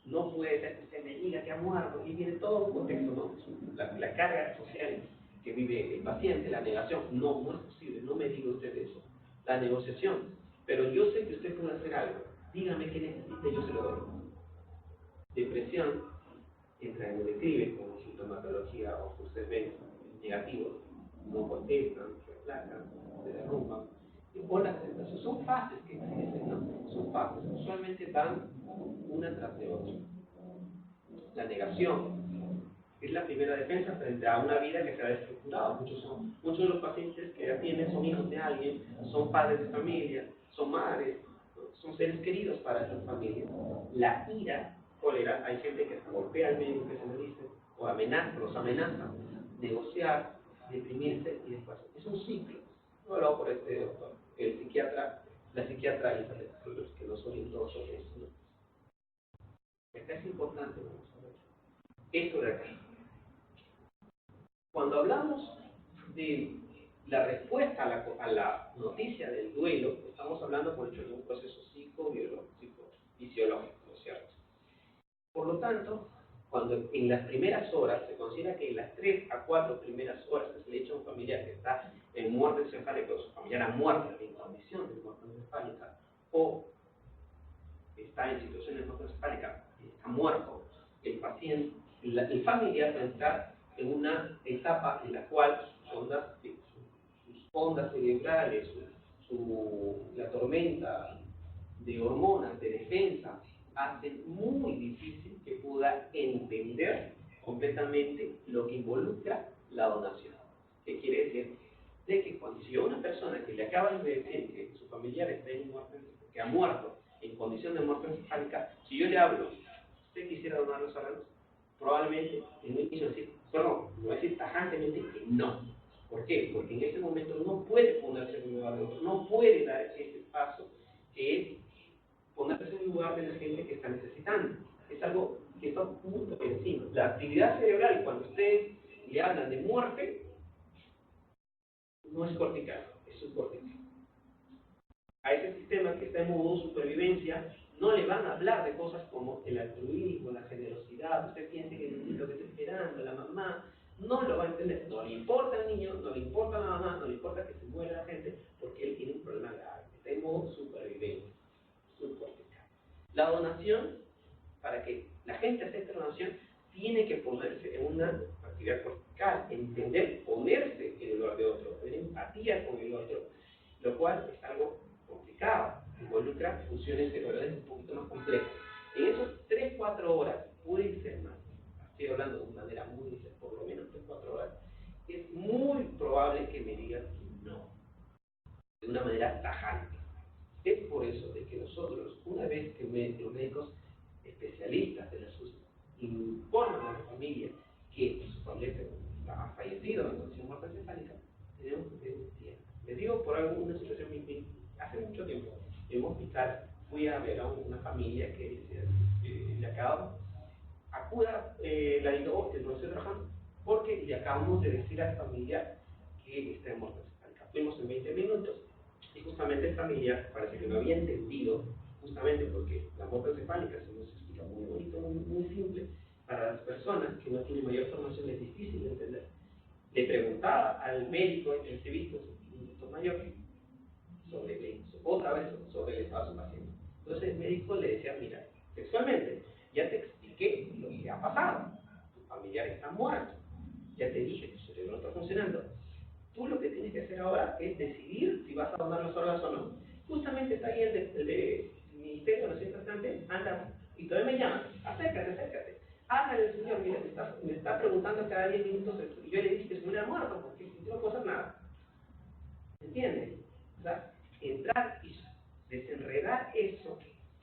No puede ser que se me diga que ha muerto, y tiene todo un contexto, ¿no? La carga social que vive el paciente, la negación. No es posible, no me diga usted eso. La negociación. Pero yo sé que usted puede hacer algo. Dígame qué necesita y yo se lo doy. Depresión entra en el declive como sintomatología o sus eventos negativos. No contestan, se aplacan, se derrumban. O la aceptación. Son fases que existen, ¿no? Son fases. Usualmente van una tras de otra. La negación es la primera defensa frente a una vida que se ha desestructurado. Muchos de los pacientes que atienden son hijos de alguien, son padres de familia, son madres, son seres queridos para esas familias. La ira, cólera, hay gente que golpea al médico, que se le dice, o los amenaza, negociar, deprimirse y después. Es un ciclo. No hablado por este doctor, la psiquiatra los que nos orientó sobre eso, ¿no? Acá es importante, vamos a ver. Esto de acá. Cuando hablamos de la respuesta a la noticia del duelo, estamos hablando, por hecho, de un proceso psicobiológico, fisiológico, ¿no es cierto? Por lo tanto, cuando en las primeras horas, se considera que en las 3 a 4 primeras horas que se le echa a un familiar que está en muerte encefálica, o su familiar ha muerto en condición de muerte encefálica, o está en situación de muerte encefálica, está muerto, el paciente, el familiar va a entrar en una etapa en la cual sus ondas cerebrales, la tormenta de hormonas de defensa, hacen muy difícil que pueda entender completamente lo que involucra la donación. ¿Qué quiere decir? De que cuando si a una persona que le acaban de decir que su familiar está en muerte, que ha muerto en condición de muerte encefálica, si yo le hablo, ¿usted quisiera donar los órganos? Probablemente en un inicio va a decir tajantemente que no. ¿Por qué? Porque en ese momento no puede ponerse en el lugar de otro, no puede dar ese paso que es ponerse en el lugar de la gente que está necesitando. Es algo que está muy por encima. La actividad cerebral, cuando ustedes le hablan de muerte, no es cortical, es subcortical. A ese sistema que está en modo supervivencia, no le van a hablar de cosas como el altruismo, la generosidad, usted piensa que el niño que está esperando, la mamá, no lo va a entender. No le importa al niño, no le importa a la mamá, no le importa que se muera la gente, porque él tiene un problema grave, está en modo supervivencia, subcortical. La donación, para que la gente acepte la donación, tiene que ponerse en una actividad cortical, entender, ponerse en el lugar de otro, tener empatía con el otro, lo cual es algo complicado, involucra funciones cerebrales un poquito más complejas. En esos 3-4 horas, puede ser más, estoy hablando de una manera muy dice, por lo menos 3-4 horas, es muy probable que me digan no, de una manera tajante. Es por eso de que nosotros, una vez que los médicos especialistas de la SUS informan a la familia que su familia ha fallecido en condición de muerte encefálica, tenemos que denunciar. Les digo por alguna situación, hace mucho tiempo, en un hospital fui a ver a una familia que le acabamos, acuda, la dijo, que no estoy trabajando, porque le acabamos de decir a la familia que está en muerte encefálica. Fuimos en 20 minutos y justamente el familiar parece que no había entendido, justamente porque la muerte encefálica se nos explica muy bonito, muy simple, para las personas que no tienen mayor formación es difícil de entender. Le preguntaba al médico intensivista, un doctor mayor, otra vez sobre el estado de su paciente. Entonces el médico le decía, mira, textualmente, ya te expliqué lo que ha pasado, tu familiar está muerto, ya te dije que tu cerebro no está funcionando, tú lo que tienes que hacer ahora es decidir si vas a donar los órganos o no. Justamente está ahí el de ministerio, no sé, bastante, anda, y todavía me llama, acércate. Hágale el señor, mira, me está preguntando cada 10 minutos, y yo le dije que se hubiera muerto, porque yo no puedo hacer nada. ¿Entiendes? O sea, entrar y desenredar eso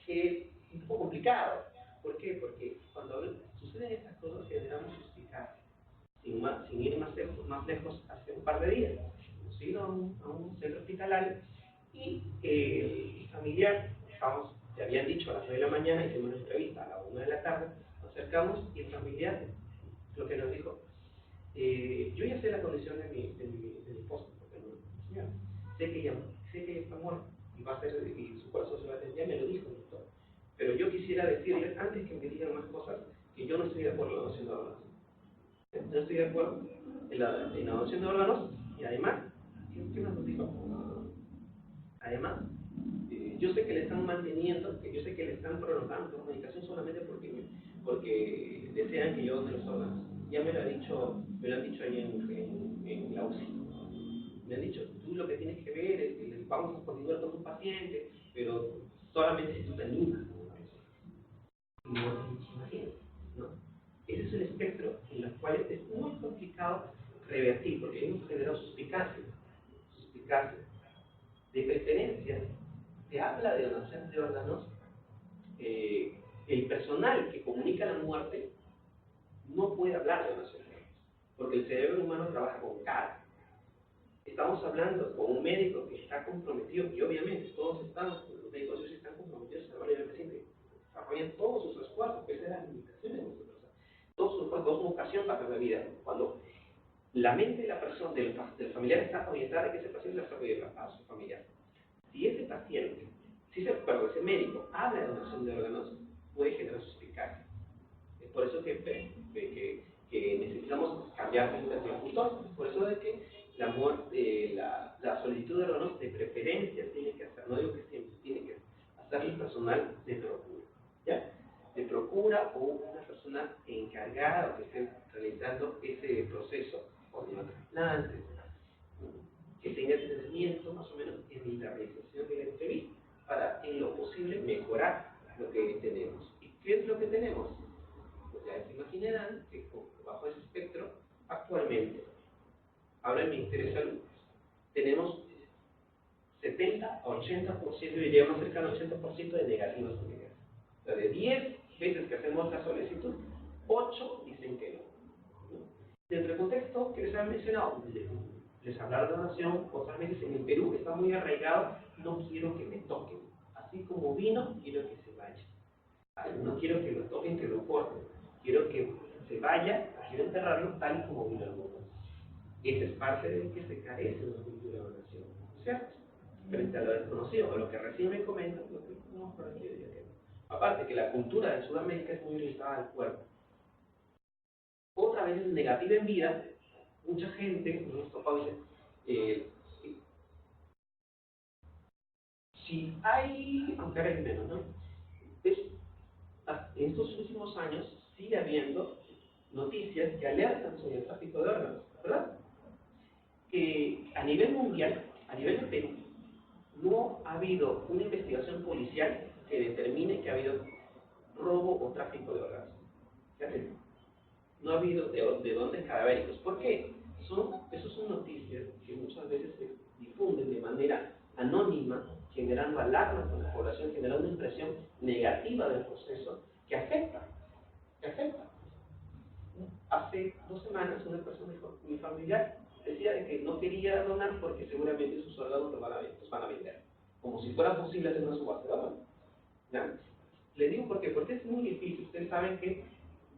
es un poco complicado. ¿Por qué? Porque cuando suceden estas cosas generamos suspicacia. Sin ir más lejos, hace un par de días hemos ido a un centro hospitalario y el familiar, te habían dicho a las 9 de la mañana, hicimos una entrevista a la 1 de la tarde, nos acercamos y el familiar lo que nos dijo, yo ya sé la condición de mi esposo, porque no, señora, sé que ella está muerta y su corazón se va a detener, ya me lo dijo el doctor, pero yo quisiera decirle, antes que me digan más cosas, que yo no estoy de acuerdo en la donación de órganos. No estoy de acuerdo en la donación de órganos y además, ¿qué más nos dijo? Además, yo sé que le están manteniendo, que yo sé que le están prolongando la medicación solamente porque desean que yo done los órganos. Ya me lo han dicho ahí en la UCI. Me han dicho, tú lo que tienes que ver es que vamos a continuar con tu paciente, pero solamente si tú te animas. No, imagínate, ¿no? Ese es el espectro en el cual es muy complicado revertir, porque hemos generado suspicacia. De preferencia, se habla de donación de órganos, el personal que comunica la muerte no puede hablar de donación de órganos, porque el cerebro humano trabaja con cara. Estamos hablando con un médico que está comprometido, y obviamente todos los médicos están comprometidos a salvar al paciente, desarrollan todos sus esfuerzos, que esa es la limitación de nosotros. Todos sus esfuerzos, toda su vocación para la vida. Cuando la mente de la persona, del familiar está orientada a que ese paciente le desarrolle a su familiar. Si ese paciente, ese médico habla de donación de órganos, puede generar suspicacia. Es por eso que necesitamos cambiar el interlocutor. Por eso es que la solicitud de órganos de preferencia tiene que hacer, no digo que siempre, tiene que hacer el personal de procura. ¿Ya? De procura o una persona encargada procedimiento más o menos en la realización de la entrevista para en lo posible mejorar lo que tenemos. ¿Y qué es lo que tenemos? Pues ya se imaginarán que bajo ese espectro actualmente, ahora el Ministerio de Salud, tenemos 70 a 80%, y diría más cercano al 80% de negativos familiares. O sea, de 10 veces que hacemos la solicitud, 8 dicen que no. Dentro del contexto que les han mencionado, les hablar de donación, otras veces en el Perú está muy arraigado, no quiero que me toquen. Así como vino, quiero que se vaya. No quiero que lo toquen, que lo corten. Quiero que se vaya, quiero enterrarlo tal y como vino al mundo. Esa es parte de que se carece de una cultura de donación, ¿cierto? Frente a lo desconocido, o lo que recién me comentan, lo que no, por aquí diría que no. Aparte que la cultura de Sudamérica es muy orientada al cuerpo. Otra vez es negativa en vida, mucha gente, nos topado, dice, si hay, aunque ahora hay menos, ¿no? En estos últimos años sigue habiendo noticias que alertan sobre el tráfico de órganos, ¿verdad? Que a nivel mundial, a nivel de Perú, no ha habido una investigación policial que determine que ha habido robo o tráfico de órganos. Fíjate, no ha habido de dónde cadavéricos. ¿Por qué? Esas son noticias que muchas veces se difunden de manera anónima, generando alarma con la población, generando una impresión negativa del proceso que afecta. Hace 2 semanas una persona dijo, mi familiar decía de que no quería donar porque seguramente sus órganos los van a vender. Como si fuera posible hacer una subasta de órganos. ¿Ya? Le digo por qué, porque es muy difícil. Ustedes saben que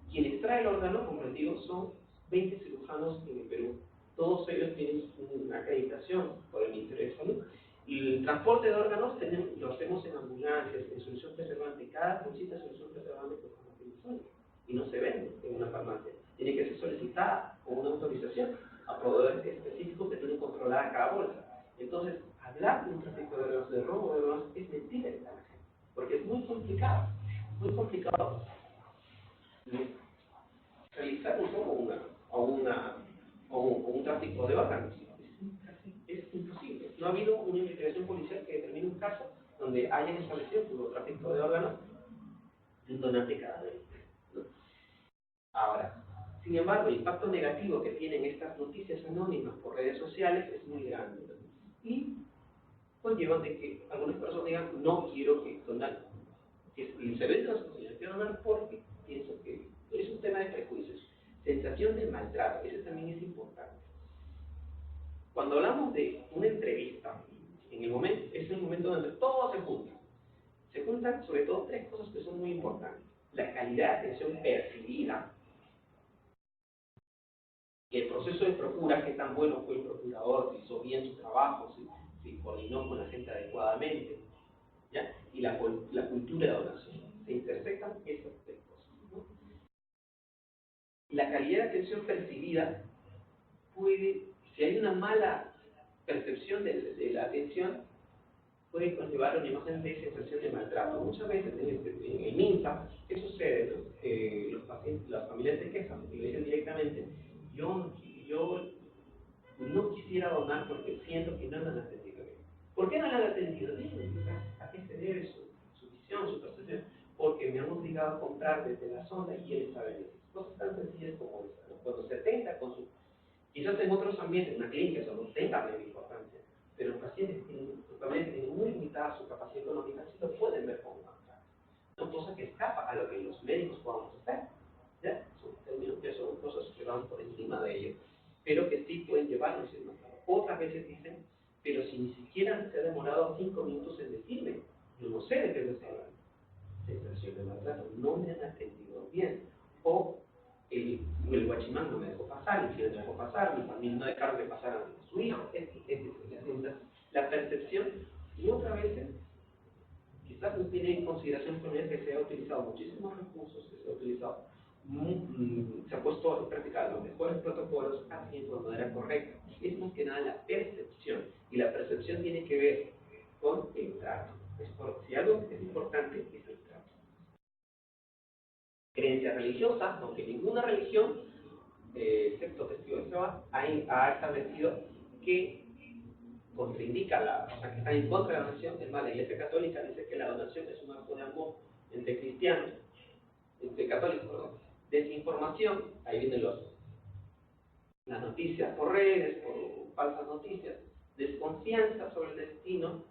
quien extrae el órgano, como les digo, son 20 cirujanos en el Perú. Todos ellos tienen una acreditación por el Ministerio de Salud. Y el transporte de órganos lo hacemos en ambulancias, en solución preservante. Cada bolsita de solución preservante cuesta $1.000 y no se vende en una farmacia. Tiene que ser solicitada con una autorización a proveedores específicos que tienen controlada cada bolsa. Entonces, hablar de un tráfico de órganos, de robo de órganos, es mentira de la gente, porque es muy complicado realizar un robo o un tráfico de órganos. Es imposible. No ha habido una investigación policial que determine un caso donde hayan establecido que hubo tráfico de órganos de un donante cadavérico. ¿No? Ahora, sin embargo, el impacto negativo que tienen estas noticias anónimas por redes sociales es muy grande. ¿No? Y conllevan de que algunas personas digan, no quiero que donar. Y se ve que quiero donar porque pienso que es un tema de prejuicios. Sensación de maltrato, eso también es importante. Cuando hablamos de una entrevista, es el momento donde todo se junta. Se juntan sobre todo 3 cosas que son muy importantes. La calidad de atención percibida, el proceso de procura, qué tan bueno fue el procurador, si hizo bien su trabajo, si coordinó con la gente adecuadamente, ¿ya? Y la cultura de donación. Se intersectan esas 3 cosas. ¿No? La calidad de atención percibida si hay una mala percepción de la atención, puede conllevar una imagen de sensación de maltrato. Muchas veces en el MINSA, ¿qué sucede? Los pacientes, las familias se quejan y le dicen directamente, yo no quisiera donar porque siento que no me han atendido bien. ¿Por qué no me han atendido bien? ¿A qué se debe su visión, su percepción? Porque me han obligado a comprar desde la zona y él sabe eso. Cosas tan sencillas como esa. ¿No? Cuando se atenta con su... Quizás en otros ambientes, en una clínica, eso no tenga mayor importancia, pero los pacientes tienen muy limitada su capacidad económica, sí lo pueden ver como una cosa que escapa a lo que los médicos podamos hacer. ¿Ya? Son términos que son cosas que van por encima de ello, pero que sí pueden llevarnos a irnos. Otras veces dicen, pero si ni siquiera se ha demorado 5 minutos en decirme, yo no sé de qué me está hablando. Sensación de maltrato, no me han atendido bien. O el guachimán no me dejó pasar, el tío no me dejó pasar, mi familia no dejaron que pasara a su hijo, la percepción. Y otras veces, quizás no tiene en consideración que se ha utilizado muchísimos recursos, que se ha utilizado, se ha puesto a practicar los mejores protocolos haciendo de manera correcta. Es más que nada la percepción, y la percepción tiene que ver con el trato. Si algo es importante, es el trato. Creencia religiosa, aunque ninguna religión, excepto Testigos de Jehová, ha establecido que contraindica, o sea, que están en contra de la donación. Es más, la Iglesia Católica dice que la donación es un acto de amor entre cristianos, entre católicos, perdón. Desinformación, ahí vienen las noticias por redes, por falsas noticias, desconfianza sobre el destino,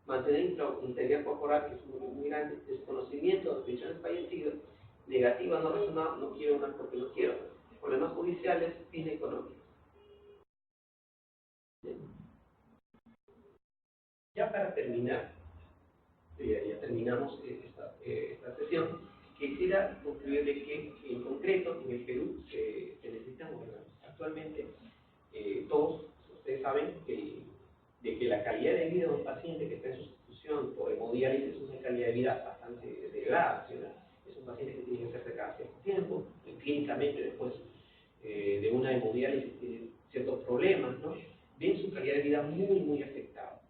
mantener integridad corporal, que es muy grande, desconocimiento de peticiones fallecidas, negativa, no razonada, no quiero una porque no quiero, problemas judiciales, fin económico. Ya para terminar, ya terminamos esta sesión, quisiera concluir de que en concreto en el Perú se necesitan gobernantes. Actualmente todos ustedes saben de que la calidad de vida de un paciente que está en sustitución por hemodiálisis es una calidad de vida bastante degradada, ¿sí? Es un paciente que tiene que hacerse cada cierto tiempo, y clínicamente después de una hemodiálisis tiene ciertos problemas, ¿no? Ven su calidad de vida muy afectada.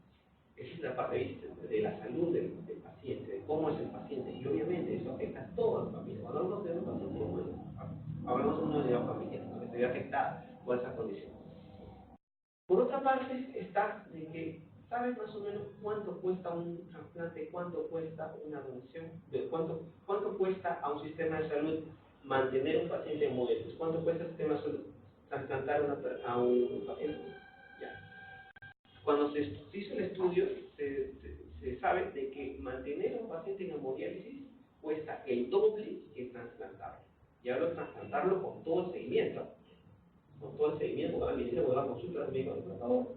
Esa es la parte de la salud del paciente, de cómo es el paciente, y obviamente eso afecta a toda la familia. Cuando hablamos de un paciente, hablamos de una unidad familiar, ¿no? Que se ve afectada por esa condición. Por otra parte está de que, ¿sabes más o menos cuánto cuesta un trasplante, cuánto cuesta una donación, de cuánto cuesta a un sistema de salud mantener un paciente en modelos? ¿Cuánto cuesta el sistema de salud trasplantar a un paciente? Ya. Cuando se hizo el estudio, se sabe de que mantener a un paciente en hemodiálisis cuesta el doble que trasplantarlo. Y hablo de trasplantarlo con todo el seguimiento. Con todo el seguimiento, a la medicina, con la consulta del médico, por favor.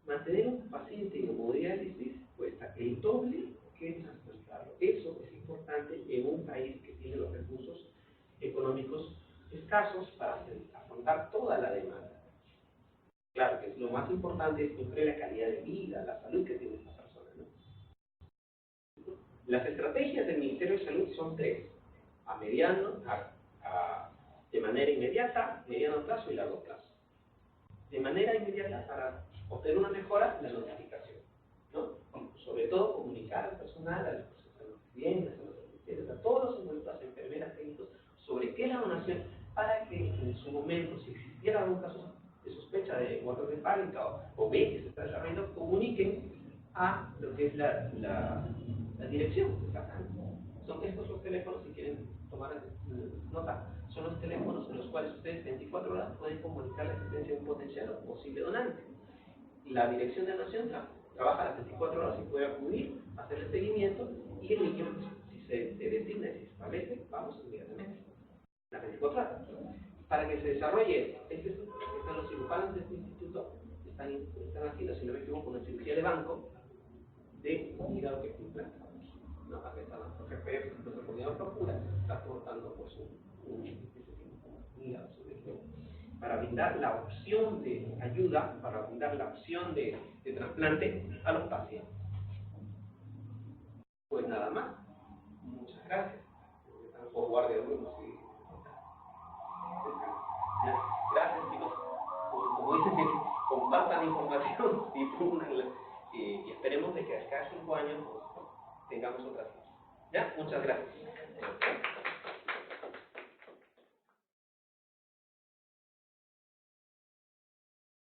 Mantener a un paciente en hemodiálisis cuesta el doble que trasplantarlo. Eso es importante en un país que tiene los recursos económicos escasos para afrontar toda la demanda. Claro que lo más importante es siempre la calidad de vida, la salud que tiene esta persona, ¿no? Las estrategias del Ministerio de Salud son tres: a mediano, de manera inmediata, mediano plazo y largo plazo. De manera inmediata, para obtener una mejora, la notificación, ¿no? Sobre todo comunicar al personal, a los clientes, a los asistentes, a todos los involucrados, enfermeras, técnicos, sobre qué es la donación, para que en su momento, si existiera algún caso de sospecha de muerte hepática o ven que se está desarrollando, comuniquen a lo que es la dirección que está acá. Son estos los teléfonos, si quieren tomar nota, son los teléfonos en los cuales ustedes 24 horas pueden comunicar la existencia de un potencial o posible donante. La dirección de donación trabaja las 24 horas y puede acudir, hacer el seguimiento, y el líquido, si se designa, si se establece, vamos inmediatamente. Las 24 horas. Para que se desarrolle esto, están los cirujanos de este instituto, están haciendo, si no me equivoco, una cirugía de banco de hígado que implanta. No, acá está nuestro jefe, nuestro coordinador procura, está aportando pues un hígado para brindar la opción de ayuda, para brindar la opción de trasplante a los pacientes. Pues nada más. Muchas gracias. Por guardia de uno, sí. Gracias, chicos. Como dicen, que compartan información y esperemos de que a cada 5 años tengamos otras. ¿Ya? Muchas gracias.